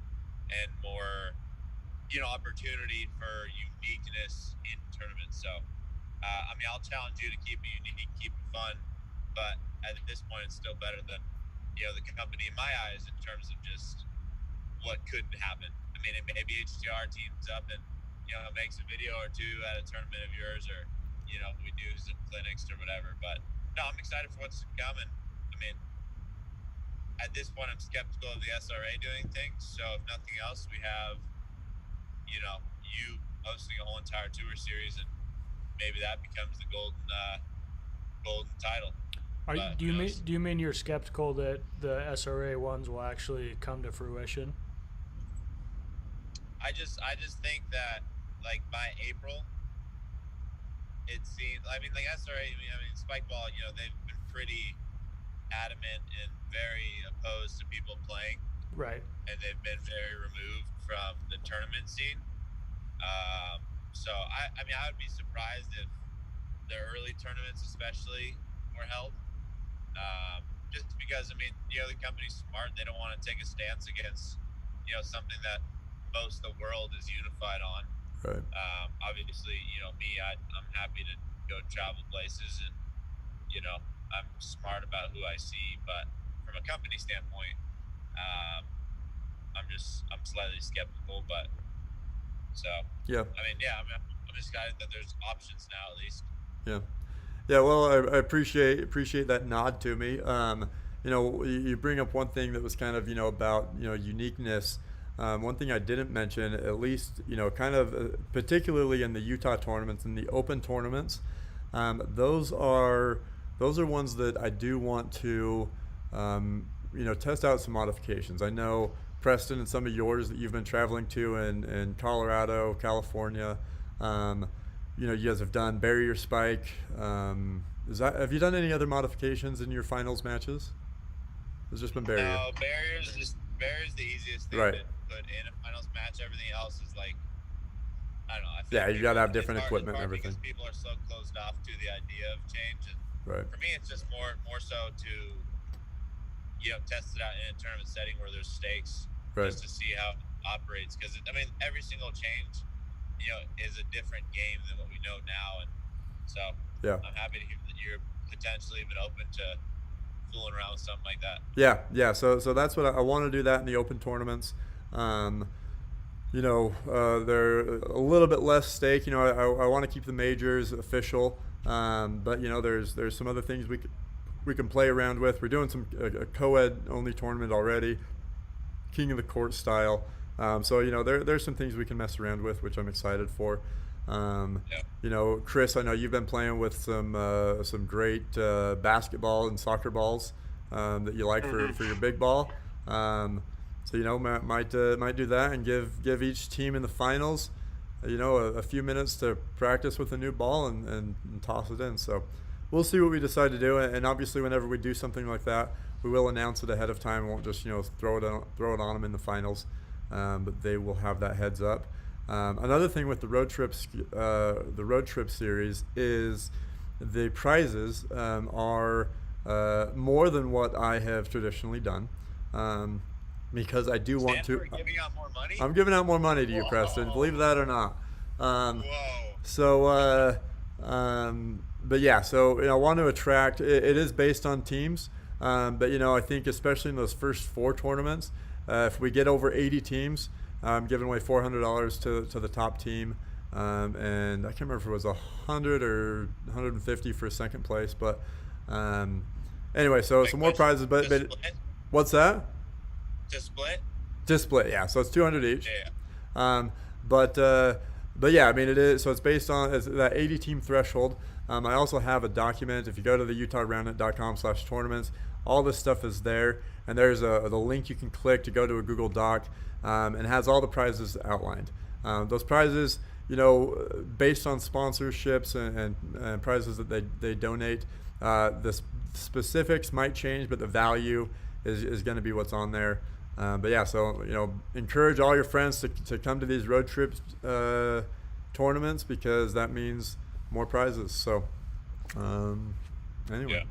and more, you know, opportunity for uniqueness in tournaments. So, I mean, I'll challenge you to keep it unique, keep it fun, but at this point, it's still better than, you know, the company in my eyes in terms of just what could happen. I mean, maybe HTR teams up and, you know, makes a video or two at a tournament of yours, or, you know, we do some clinics or whatever. But no, I'm excited for what's coming. I mean, at this point, I'm skeptical of the SRA doing things. So if nothing else, we have, you know, you hosting a whole entire tour series, and maybe that becomes the golden title. But Do you mean you're skeptical that the SRA ones will actually come to fruition? I just think that like by April, it seems. I mean, like SRA. I mean, Spikeball. You know, they've been pretty adamant and very opposed to people playing, Right. and they've been very removed from the tournament scene. So I mean, I would be surprised if the early tournaments, especially, were held. Just because, I mean, you know, the company's smart. They don't want to take a stance against, you know, something that most of the world is unified on. Right. Obviously, you know, me, I'm happy to go travel places, and, you know, I'm smart about who I see. But from a company standpoint, I'm slightly skeptical. But so, Yeah. I mean, yeah, I'm excited that there's options now at least. Yeah. Yeah, well, I appreciate that nod to me. You know, you bring up one thing that was kind of, you know, about, you know, uniqueness. One thing I didn't mention, at least, you know, kind of particularly in the Utah tournaments and the open tournaments, those are ones that I do want to, you know, test out some modifications. I know Preston and some of yours that you've been traveling to in Colorado, California. You know, you guys have done barrier spike. Have you done any other modifications in your finals matches? It's just been barrier. No, barriers the easiest thing Right. to put in a finals match. Everything else is like, I don't know. I feel Yeah, like you got to have it's different hard- equipment it's and hard everything. because people are so closed off to the idea of change. And Right. for me, it's just more so to, you know, test it out in a tournament setting where there's stakes, Right. just to see how it operates. Because I mean, every single change, you know, is a different game than what we know now, and so Yeah. I'm happy to hear that you're potentially even open to fooling around with something like that. Yeah. So that's what I want to do, that in the open tournaments. You know, they're a little bit less stake. You know, I want to keep the majors official, but you know, there's some other things we can play around with. We're doing a co-ed only tournament already, King of the Court style. So you know, there's some things we can mess around with, which I'm excited for. Yeah. You know, Chris, I know you've been playing with some great basketball and soccer balls that you like for your big ball. So you know, might do that and give each team in the finals, you know, a few minutes to practice with a new ball and toss it in. So we'll see what we decide to do. And obviously, whenever we do something like that, we will announce it ahead of time. We won't just, you know, throw it on them in the finals, but they will have that heads up. Another thing with the road trip series is the prizes are more than what I have traditionally done, because I do want to. Giving out more money? I'm giving out more money to you, Whoa. Preston. Believe that or not. Whoa. So, but yeah, so you know, I want to attract. It is based on teams, but you know, I think especially in those first 4 tournaments, if we get over 80 teams, I'm giving away $400 to the top team, and I can't remember if it was 100 or 150 for second place, but anyway, so some more prizes. But what's that? To split? To split, yeah. So it's 200 each. Yeah. Um, but yeah, I mean it is. So it's based on it's that 80 team threshold. I also have a document. If you go to the UtahRoundnet.com/tournaments, all this stuff is there, and there's the link you can click to go to a Google Doc, and it has all the prizes outlined. Those prizes, based on sponsorships and prizes that they donate, the specifics might change, but the value is going to be what's on there. But yeah, so encourage all your friends to come to these road trip tournaments, because that means more prizes. So anyway,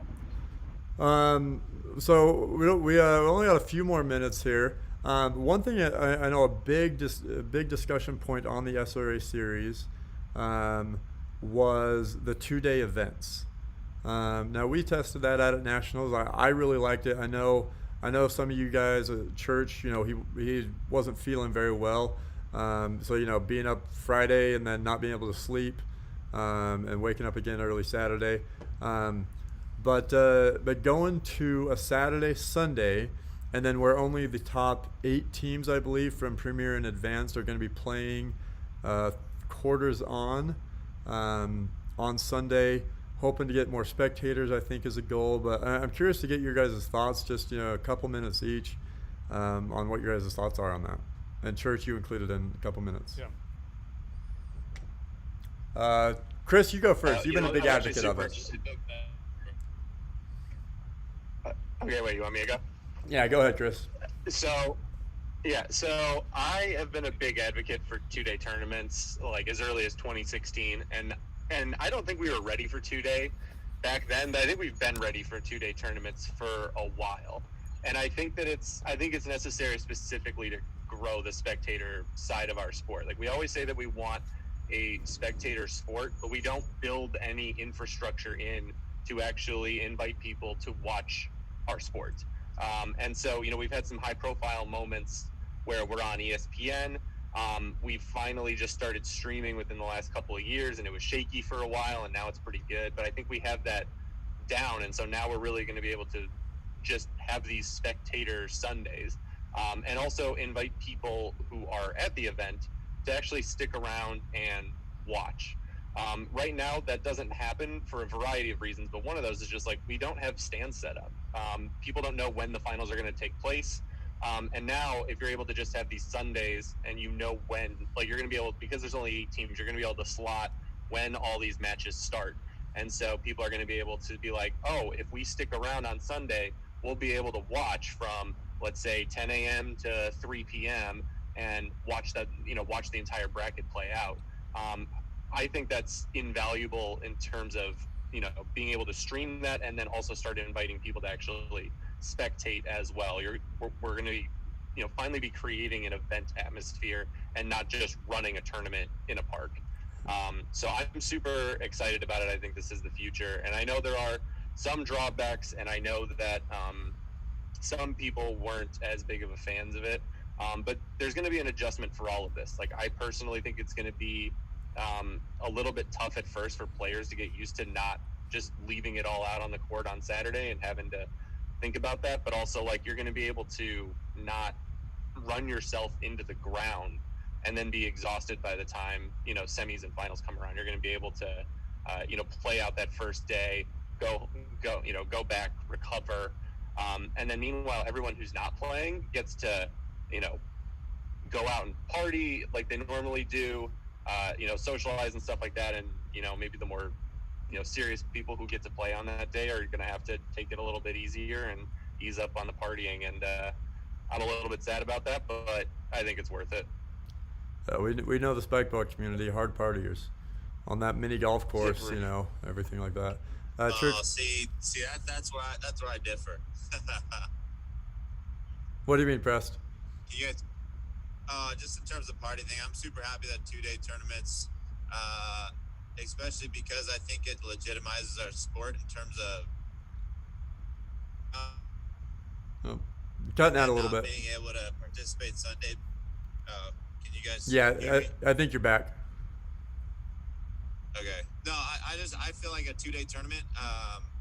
so we only got a few more minutes here. One thing I know a big discussion point on the SRA series was the 2-day events. Now we tested that out at Nationals. I really liked it. I know some of you guys at church, he wasn't feeling very well. So being up Friday and then not being able to sleep, and waking up again early Saturday. But going to a Saturday, Sunday, and then where only the top 8 teams, I believe, from Premier and Advanced are going to be playing quarters on Sunday. Hoping to get more spectators, I think, is a goal. But I'm curious to get your guys' thoughts, just a couple minutes each, on what your guys' thoughts are on that. And Church, you included in a couple minutes. Yeah. Chris, you go first. You've been a big advocate of it. Okay, wait, you want me to go? Yeah, go ahead, Chris. So I have been a big advocate for 2-day tournaments, like as early as 2016, and I don't think we were ready for 2-day back then, but I think we've been ready for 2-day tournaments for a while. And I think it's necessary specifically to grow the spectator side of our sport. Like we always say that we want a spectator sport, but we don't build any infrastructure in to actually invite people to watch our sport. And so, we've had some high profile moments where we're on ESPN. We've finally just started streaming within the last couple of years, and it was shaky for a while, and now it's pretty good. But I think we have that down, and so now we're really going to be able to just have these Spectator Sundays, and also invite people who are at the event to actually stick around and watch. Right now, that doesn't happen for a variety of reasons, but one of those is just like we don't have stands set up. People don't know when the finals are going to take place. And now, if you're able to just have these Sundays and when, like you're going to be able, because there's only 8 teams, you're going to be able to slot when all these matches start. And so people are going to be able to be like, oh, if we stick around on Sunday, we'll be able to watch from, let's say, 10 a.m. to 3 p.m. and watch the entire bracket play out. I think that's invaluable in terms of, being able to stream that and then also start inviting people to actually spectate as well. We're going to finally be creating an event atmosphere and not just running a tournament in a park. So I'm super excited about it. I think this is the future, and I know there are some drawbacks, and I know that some people weren't as big of a fans of it, but there's going to be an adjustment for all of this. Like I personally think it's going to be a little bit tough at first for players to get used to not just leaving it all out on the court on Saturday and having to think about that, but also like you're going to be able to not run yourself into the ground and then be exhausted by the time semis and finals come around. You're going to be able to play out that first day, go back, recover, and then meanwhile everyone who's not playing gets to go out and party like they normally do, socialize and stuff like that. And maybe the more serious people who get to play on that day are going to have to take it a little bit easier and ease up on the partying. And I'm a little bit sad about that, but I think it's worth it. We know the spike ball community, hard partiers on that mini golf course, everything like that. See, that's where I differ. What do you mean, Prest? You guys, just in terms of party thing, I'm super happy that 2-day tournaments, especially because I think it legitimizes our sport in terms of cutting out a little bit. Being able to participate Sunday. Can you guys? Yeah, I think you're back. Okay. No, I feel like a 2-day tournament.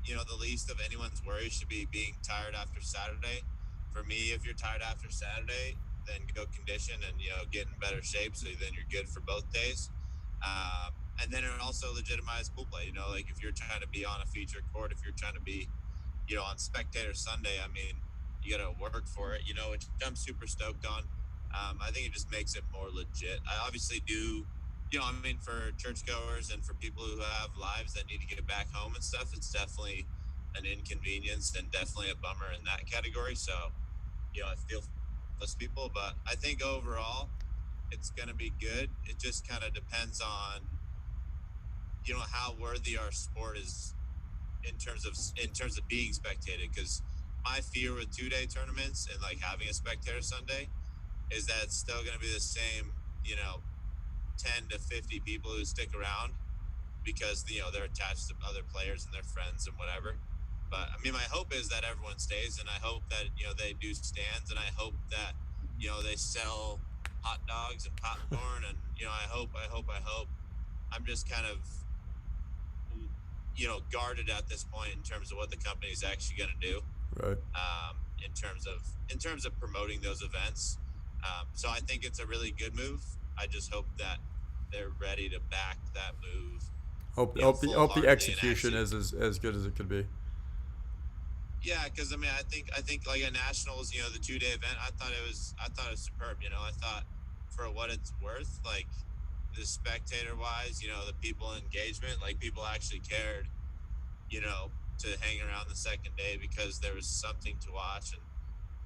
The least of anyone's worries should be being tired after Saturday. for me, if you're tired after Saturday, then go condition and, get in better shape. So then you're good for both days. And then it also legitimizes pool play. Like if you're trying to be on a feature court, if you're trying to be, on Spectator Sunday, I mean, you got to work for it, which I'm super stoked on. I think it just makes it more legit. I obviously do, for churchgoers and for people who have lives that need to get back home and stuff, it's definitely an inconvenience and definitely a bummer in that category. So, I feel for those people, but I think overall it's going to be good. It just kind of depends on, how worthy our sport is in terms of being spectated. Because my fear with 2-day tournaments and like having a Spectator Sunday is that it's still going to be the same, 10 to 50 people who stick around because, they're attached to other players and their friends and whatever. But I mean, my hope is that everyone stays, and I hope that, they do stands, and I hope that, they sell hot dogs and popcorn, and, I hope. I'm just kind of, guarded at this point in terms of what the company is actually going to do. Right. In terms of promoting those events. So I think it's a really good move. I just hope that they're ready to back that move. Hope the execution is as good as it could be. Yeah, because I mean, I think like at Nationals, the 2-day event, I thought it was superb. I thought for what it's worth, like the spectator wise, the people engagement, like people actually cared, to hang around the second day because there was something to watch and,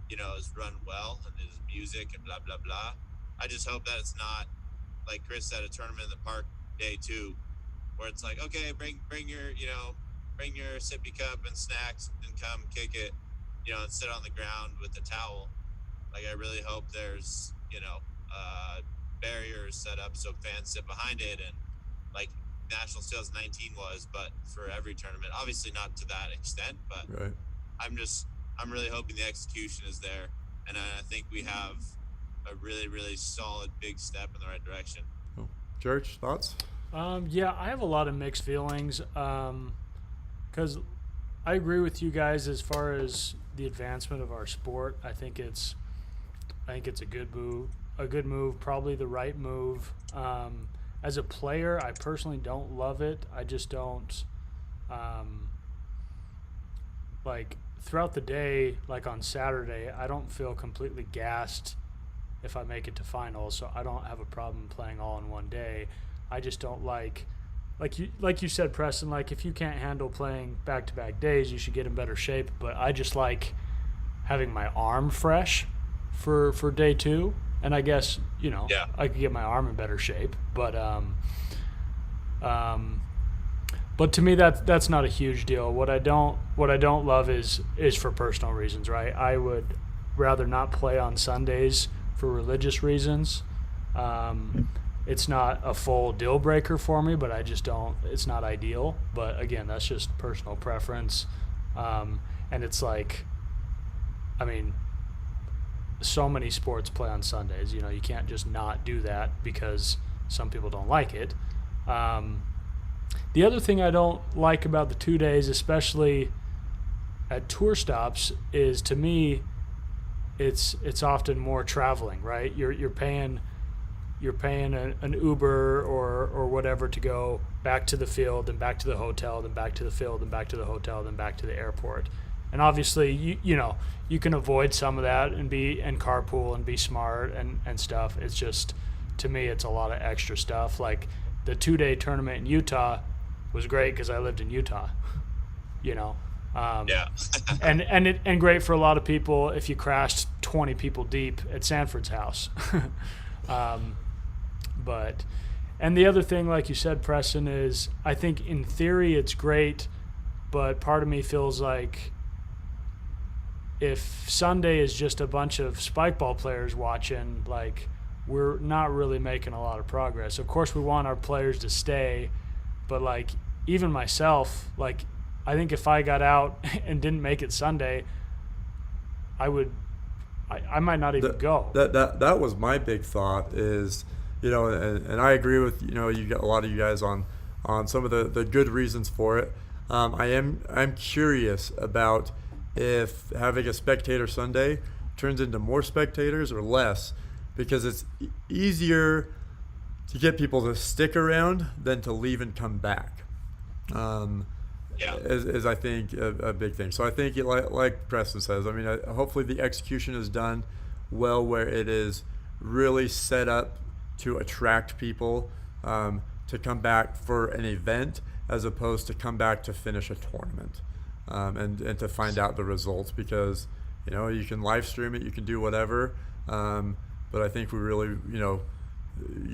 it was run well and there's music and blah, blah, blah. I just hope that it's not, like Chris said, a tournament in the park day 2 where it's like, okay, bring your sippy cup and snacks and come kick it, and sit on the ground with the towel. Like, I really hope there's, barriers set up so fans sit behind it, and like Nationals 2019 was, but for every tournament, obviously not to that extent, but right. I'm really hoping the execution is there, and I think we have a really, really solid big step in the right direction. Oh. Church, thoughts? Yeah, I have a lot of mixed feelings because I agree with you guys as far as the advancement of our sport. I think it's a good move, probably the right move. As a player, I personally don't love it. I just don't like throughout the day, like on Saturday, I don't feel completely gassed if I make it to finals, so I don't have a problem playing all in one day. I just don't like you said, Preston, like if you can't handle playing back-to-back days, you should get in better shape, but I just like having my arm fresh for day 2, and I guess, yeah. I could get my arm in better shape, but to me that's not a huge deal. What I don't love is for personal reasons, right? I would rather not play on Sundays for religious reasons. It's not a full deal breaker for me, but it's not ideal. But again, that's just personal preference. And it's like, I mean, so many sports play on Sundays. You can't just not do that because some people don't like it. The other thing I don't like about the 2 days, especially at tour stops, is to me, it's often more traveling, right? You're paying an Uber or whatever to go back to the field, then back to the hotel, then back to the field, then back to the hotel, then back to the airport. And obviously, you can avoid some of that and carpool and be smart and stuff. It's just, to me, it's a lot of extra stuff. Like the 2-day tournament in Utah was great because I lived in Utah, Yeah. and great for a lot of people if you crashed 20 people deep at Sanford's house. And the other thing, like you said, Preston, is I think in theory it's great, but part of me feels like if Sunday is just a bunch of spike ball players watching, like we're not really making a lot of progress. Of course, we want our players to stay, but like even myself, like I think if I got out and didn't make it Sunday, I might not even go. That was my big thought is, and I agree with, you got a lot of you guys on some of the good reasons for it. I'm curious about if having a Spectator Sunday turns into more spectators or less, because it's easier to get people to stick around than to leave and come back. Is I think a big thing. So I think, like Preston says, I mean, hopefully the execution is done well, where it is really set up to attract people to come back for an event, as opposed to come back to finish a tournament, and to find out the results, because you can live stream it, you can do whatever, but I think we really, you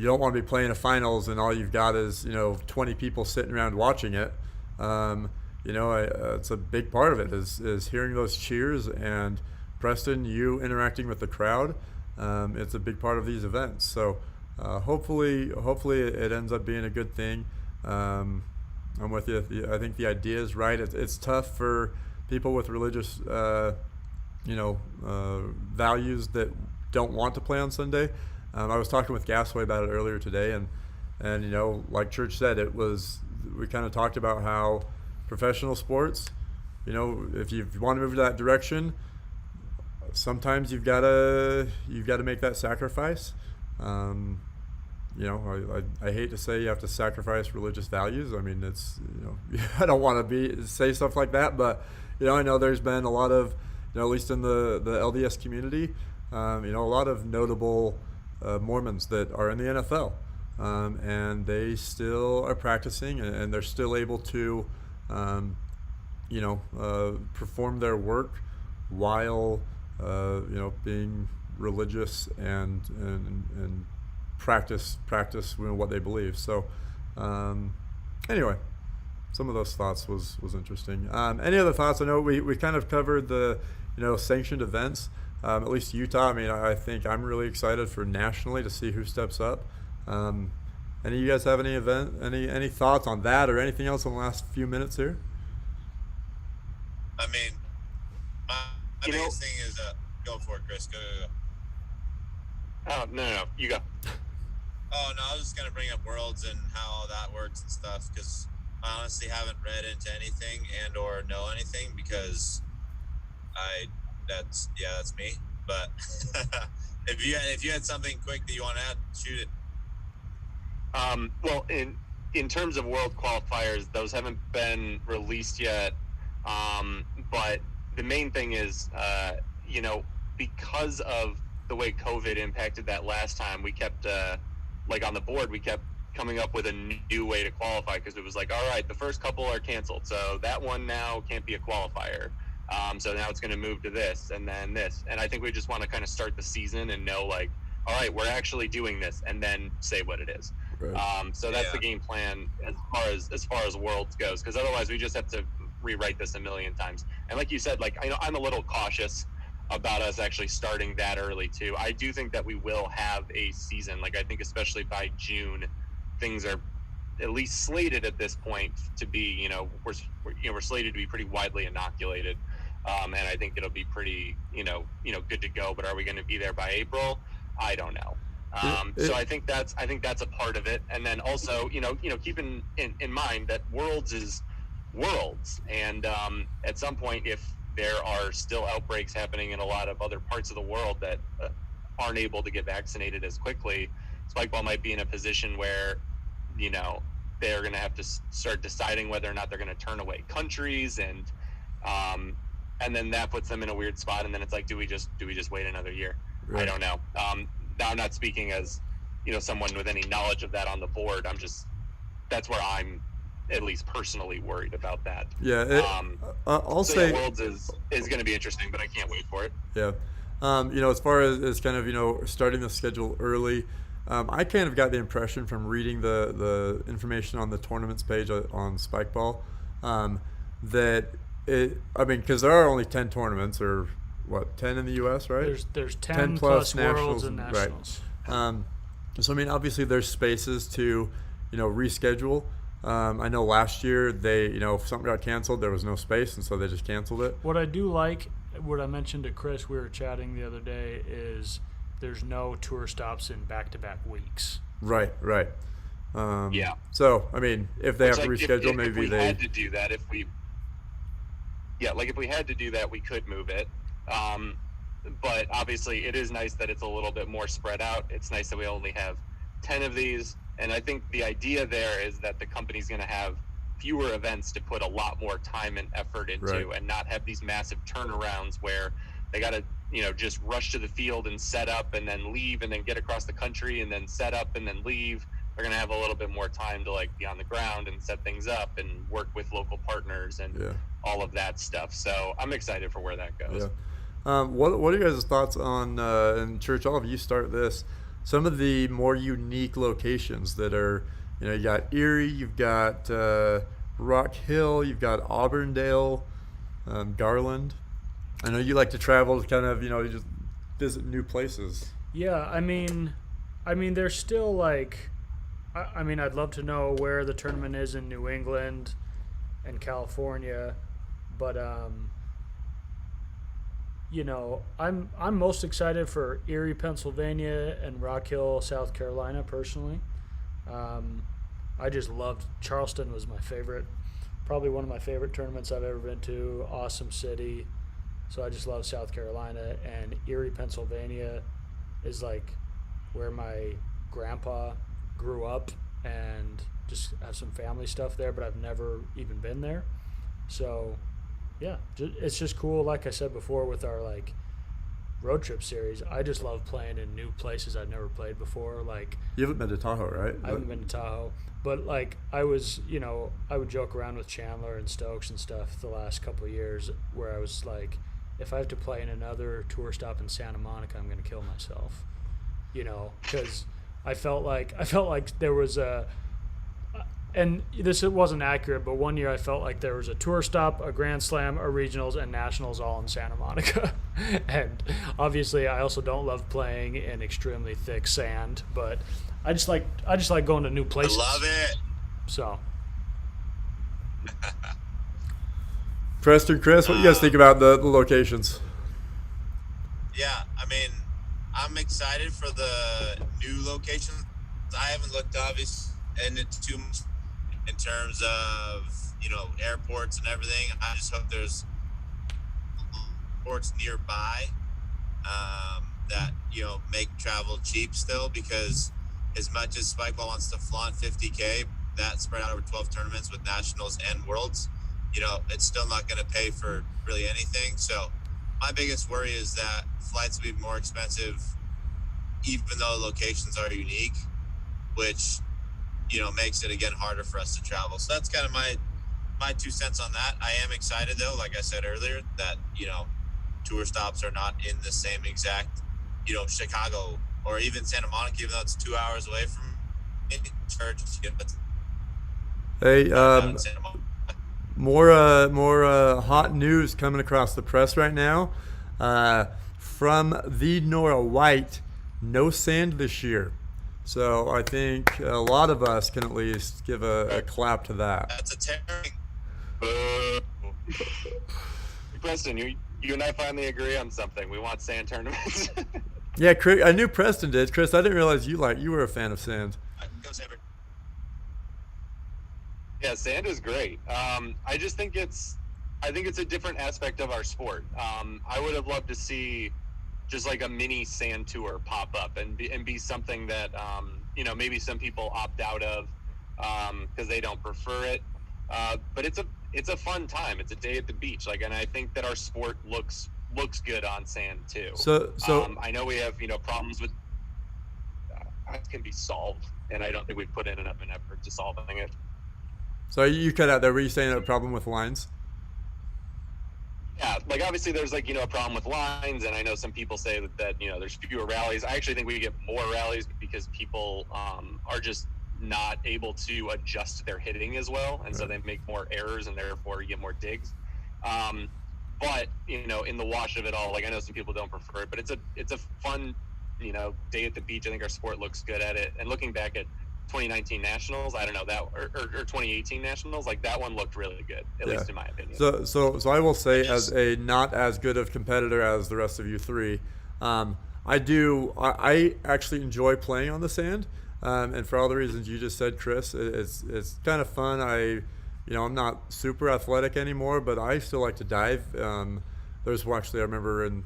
don't want to be playing a finals and all you've got is 20 people sitting around watching it. It's a big part of it is hearing those cheers, and Preston, you interacting with the crowd. It's a big part of these events. So hopefully it ends up being a good thing. I'm with you. I think the idea is right. It's tough for people with religious, values that don't want to play on Sunday. I was talking with Gasway about it earlier today, and like Church said, we kind of talked about how professional sports, if you want to move to that direction, sometimes you've got to make that sacrifice. I hate to say you have to sacrifice religious values. I mean, it's I don't want to say stuff like that, but I know there's been a lot of at least in the LDS community, a lot of notable Mormons that are in the NFL, and they still are practicing, and they're still able to perform their work while being religious and practice what they believe. So anyway, some of those thoughts was interesting. Any other thoughts? I know we kind of covered the sanctioned events, at least Utah. I mean, I think I'm really excited for nationally to see who steps up. Any of you guys have any thoughts on that or anything else in the last few minutes here? I mean, my biggest thing is go for it, Chris. Go. Oh, no, you go. Oh, no, I was just going to bring up Worlds and how that works and stuff, because I honestly haven't read into anything and or know anything, because that's me. But if you had something quick that you want to add, shoot it. Well, in terms of World qualifiers, those haven't been released yet. But the main thing is, because of the way COVID impacted that last time, we kept, on the board, we kept coming up with a new way to qualify, because it was like, all right, the first couple are canceled, so that one now can't be a qualifier. So now it's going to move to this and then this. And I think we just want to kind of start the season and know, like, all right, we're actually doing this, and then say what it is. Right. So that's the game plan as far as Worlds goes, because otherwise we just have to rewrite this a million times. And like you said, like, I know I'm a little cautious about us actually starting that early too. I do think that we will have a season. Like, I think especially by June, things are at least slated at this point to be, we're slated to be pretty widely inoculated. And I think it'll be pretty, good to go. But are we going to be there by April? I don't know. So I think that's a part of it. And then also, keeping in mind that Worlds is Worlds, and at some point, if there are still outbreaks happening in a lot of other parts of the world that aren't able to get vaccinated as quickly, Spikeball might be in a position where, they're going to have to start deciding whether or not they're going to turn away countries, and then that puts them in a weird spot. And then it's like, do we just wait another year? Right. I don't know. Now, I'm not speaking as, someone with any knowledge of that on the board. That's where I'm at least personally worried about that. Yeah. I'll say Worlds is going to be interesting, but I can't wait for it. Yeah. As far as kind of, starting the schedule early, I kind of got the impression from reading the information on the tournaments page on Spikeball, that because there are only 10 tournaments, or what, 10 in the U.S., right? There's 10 plus nationals and nationals. Right. So obviously there's spaces to, reschedule. I know last year they, if something got canceled, there was no space, and so they just canceled it. What I do like, what I mentioned to Chris, we were chatting the other day, is there's no tour stops in back-to-back weeks. Right. Yeah. So, if they have to reschedule, if maybe we they had to do that, if we had to do that, we could move it. but obviously it is nice that it's a little bit more spread out. It's nice that we only have 10 of these. And I think the idea there is that the company's going to have fewer events to put a lot more time and effort into, Right. and not have these massive turnarounds where they got to, just rush to the field and set up and then leave and then get across the country and then set up and then leave. They're going to have a little bit more time to be on the ground and set things up and work with local partners and Yeah. all of that stuff. So I'm excited for where that goes. Yeah. What are your guys' thoughts on, and Church, all of you start this, some of the more unique locations that are, you got Erie, you've got Rock Hill, you've got Auburndale, Garland. I know you like to travel to kind of, just visit new places. Yeah, I mean, there's still I'd love to know where the tournament is in New England and California, but I'm most excited for Erie, Pennsylvania, and Rock Hill, South Carolina. Personally, I just loved Charleston. Was my favorite, probably one of my favorite tournaments I've ever been to. Awesome city. So I just love South Carolina, and Erie, Pennsylvania is where my grandpa grew up, and just have some family stuff there, but I've never even been there. So yeah, it's just cool. Like I said before with our road trip series, I just love playing in new places I've never played before. You haven't been to Tahoe, right? I haven't been to Tahoe, but I was, I would joke around with Chandler and Stokes and stuff the last couple of years, where I was if I have to play in another tour stop in Santa Monica, I'm going to kill myself, because I felt like there was and this wasn't accurate, but one year I felt like there was a tour stop, a Grand Slam, a regionals, and nationals all in Santa Monica. And obviously I also don't love playing in extremely thick sand, but I just like going to new places. I love it. So Preston, Chris, what do you guys think about the locations? Yeah, I'm excited for the new location. I haven't looked obvious into too much in terms of airports and everything. I just hope there's airports nearby that make travel cheap still, because as much as Spikeball wants to flaunt 50K, that spread out over 12 tournaments with nationals and worlds, it's still not going to pay for really anything. So my biggest worry is that flights will be more expensive, even though locations are unique, which makes it again harder for us to travel. So that's kind of my 2 cents on that. I am excited though, like I said earlier, that tour stops are not in the same exact Chicago or even Santa Monica, even though it's 2 hours away from church. Hey, more hot news coming across the press right now from the Nora White. No sand this year. So I think a lot of us can at least give a clap to that. That's a tearing. Preston, you and I finally agree on something. We want sand tournaments. Yeah, Chris, I knew Preston did. Chris, I didn't realize you were a fan of sand. Yeah, sand is great. I just think it's a different aspect of our sport. I would have loved to see just a mini sand tour pop up and be something that maybe some people opt out of because they don't prefer it. But it's a fun time. It's a day at the beach. And I think that our sport looks good on sand too. So I know we have problems with that can be solved, and I don't think we've put in enough effort to solving it. So you cut out there. Were you saying a problem with lines? Yeah, obviously there's a problem with lines, and I know some people say that there's fewer rallies. I actually think we get more rallies because people are just not able to adjust their hitting as well, and so they make more errors, and therefore you get more digs. But in the wash of it all, I know some people don't prefer it, but it's a fun day at the beach. I think our sport looks good at it, and looking back at 2019 Nationals, I don't know, that or 2018 Nationals, that one looked really good, at least in my opinion. So I will say, as a not as good of competitor as the rest of you three, I actually enjoy playing on the sand, and for all the reasons you just said, Chris, it's kind of fun. I'm not super athletic anymore, but I still like to dive. There's actually, I remember in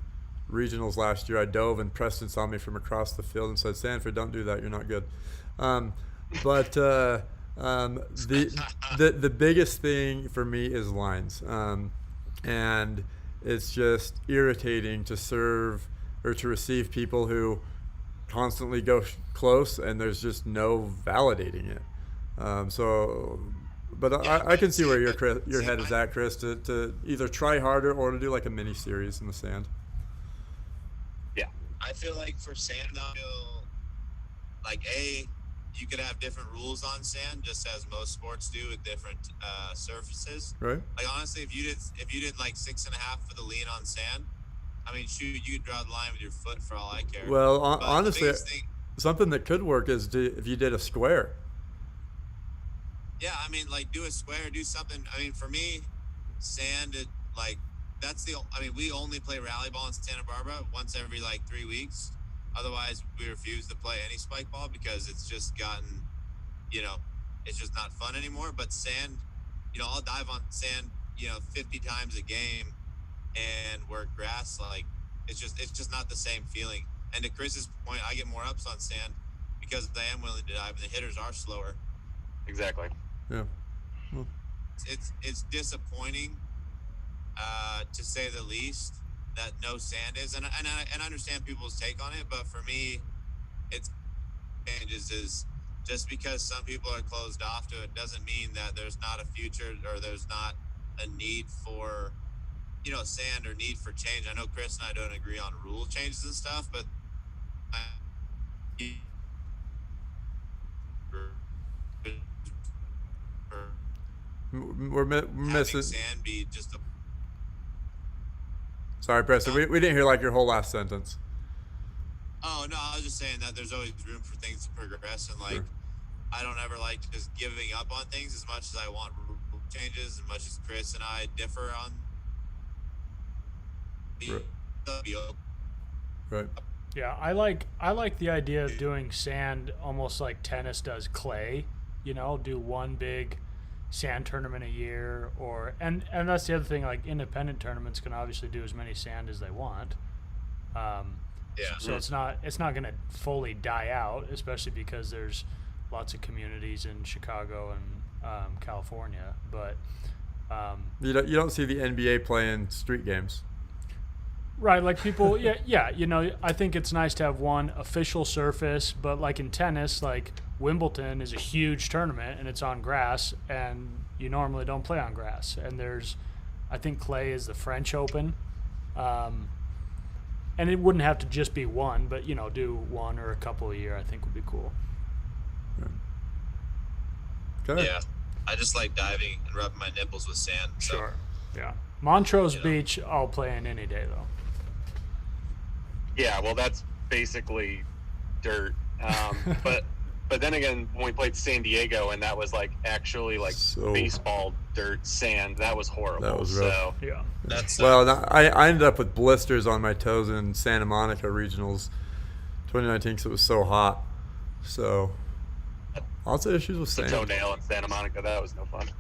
regionals last year. I dove and Preston saw me from across the field and said, "Sanford, don't do that. You're not good." But the biggest thing for me is lines, and it's just irritating to serve or to receive people who constantly go close, and there's just no validating it. But I can see where your head is at, Chris, to either try harder or to do like a mini series in the sand. Yeah, I feel like for sand, like you could have different rules on sand, just as most sports do with different surfaces. Right. Like honestly, if you did like 6.5 for the lean on sand, I mean, shoot, you could draw the line with your foot for all I care. Well, honestly, something that could work is if you did a square. Yeah, I mean, like do a square, do something. I mean, for me, sand, we only play rally ball in Santa Barbara once every like 3 weeks. Otherwise, we refuse to play any spike ball because it's just gotten, it's just not fun anymore. But sand, I'll dive on sand, 50 times a game and work grass. Like it's just not the same feeling. And to Chris's point, I get more ups on sand because I am willing to dive and the hitters are slower. exactly. Yeah. Well, It's disappointing, to say the least, that no sand is, and I understand people's take on it, but for me, it's changes is just because some people are closed off to it doesn't mean that there's not a future or there's not a need for, sand or need for change. I know Chris and I don't agree on rule changes and stuff, but we're missing. Sand be just a. Sorry, Preston. We didn't hear like your whole last sentence. Oh no, I was just saying that there's always room for things to progress, and like Sure. I don't ever like just giving up on things as much as I want rule changes, as much as Chris and I differ on. Right. Yeah, I like the idea of doing sand almost like tennis does clay. Do one big sand tournament a year, and that's the other thing. Like independent tournaments can obviously do as many sand as they want. So it's not going to fully die out, especially because there's lots of communities in Chicago and California. But you don't see the NBA playing street games. right, like people, yeah. I think it's nice to have one official surface, but like in tennis, like Wimbledon is a huge tournament and it's on grass, and you normally don't play on grass. And I think clay is the French Open, and it wouldn't have to just be one, but do one or a couple a year. I think would be cool. Okay. Yeah, I just like diving and rubbing my nipples with sand. So. Sure. Yeah. Montrose Beach, I'll play in any day though. Yeah, well, that's basically dirt. But then again, when we played San Diego and that was like actually like baseball dirt sand, that was horrible. That was rough. So Yeah. That's I ended up with blisters on my toes in Santa Monica regionals 2019 because it was so hot. So lots of issues with the sand. toenail in Santa Monica, that was no fun.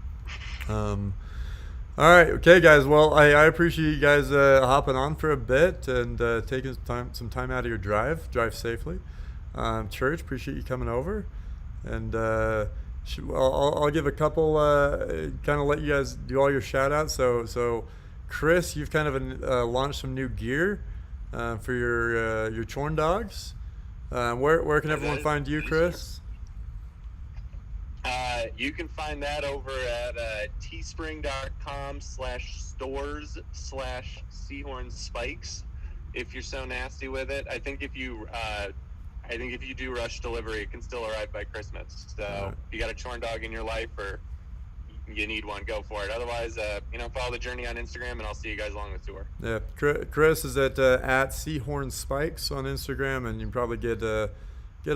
All right, okay, guys. Well, I appreciate you guys hopping on for a bit and taking some time out of your drive. Drive safely. Church, appreciate you coming over, and I'll give a couple, kind of let you guys do all your shout outs. So Chris, you've kind of launched some new gear for your Chorn dogs. Where can everyone find you, Chris? You can find that over at teespring.com/stores/Seahorn Spikes if you're so nasty with it. I think if you do rush delivery, it can still arrive by Christmas. So if you got a Chorn dog in your life or you need one, go for it. Otherwise, follow the journey on Instagram, and I'll see you guys along the tour. Yeah, Chris is at Seahorn Spikes on Instagram, and you can probably get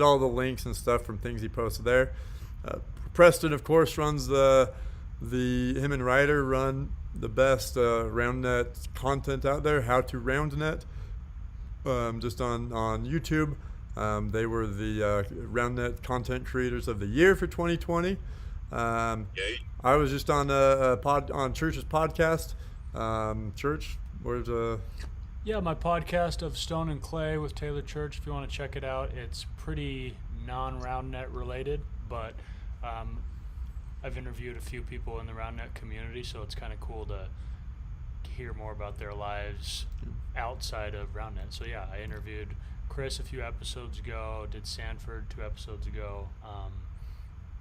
all the links and stuff from things he posted there. Preston, of course, runs him and Ryder run the best Roundnet content out there, How to Roundnet, just on YouTube. They were the Roundnet Content Creators of the Year for 2020. I was just on on Church's podcast. Church, where's Yeah, my podcast of Stone and Clay with Taylor Church, if you want to check it out, it's pretty non-Roundnet related, but I've interviewed a few people in the Roundnet community, so it's kind of cool to hear more about their lives outside of Roundnet. So yeah, I interviewed Chris a few episodes ago, did Sanford 2 episodes ago.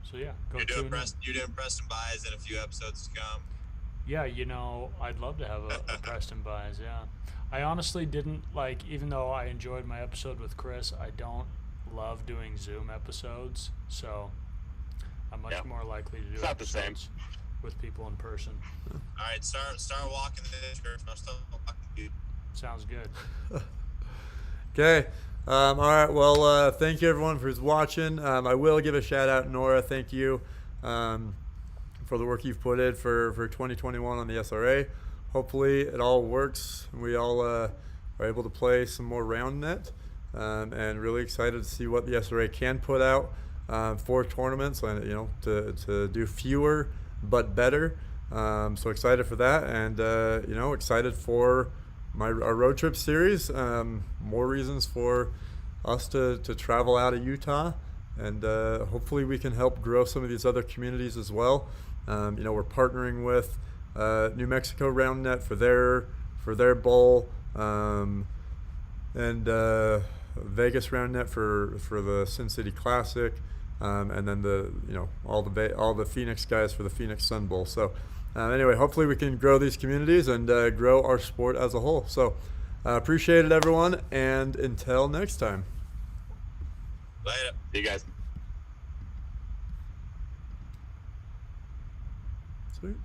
So yeah, go You're tune in. You're doing Preston buys in a few episodes to come. Yeah, I'd love to have a Preston buys, yeah. I honestly didn't even though I enjoyed my episode with Chris, I don't love doing Zoom episodes, so I'm much more likely to do It's not the same. episodes with people in person. All right, start walking the church. I'll start walking you. Sounds good. Okay. All right. Well, thank you everyone for watching. I will give a shout out, Nora. Thank you for the work you've put in for 2021 on the SRA. Hopefully it all works. We all are able to play some more Roundnet, and really excited to see what the SRA can put out for tournaments, and to do fewer but better. So excited for that, and excited for our road trip series. More reasons for us to travel out of Utah, and hopefully we can help grow some of these other communities as well. We're partnering with New Mexico Roundnet for their bowl, and Vegas Roundnet for the Sin City Classic, and then all the Phoenix guys for the Phoenix Sun Bowl. So anyway, hopefully we can grow these communities and grow our sport as a whole. So appreciate it, everyone, and until next time. Later. See you guys. Sweet.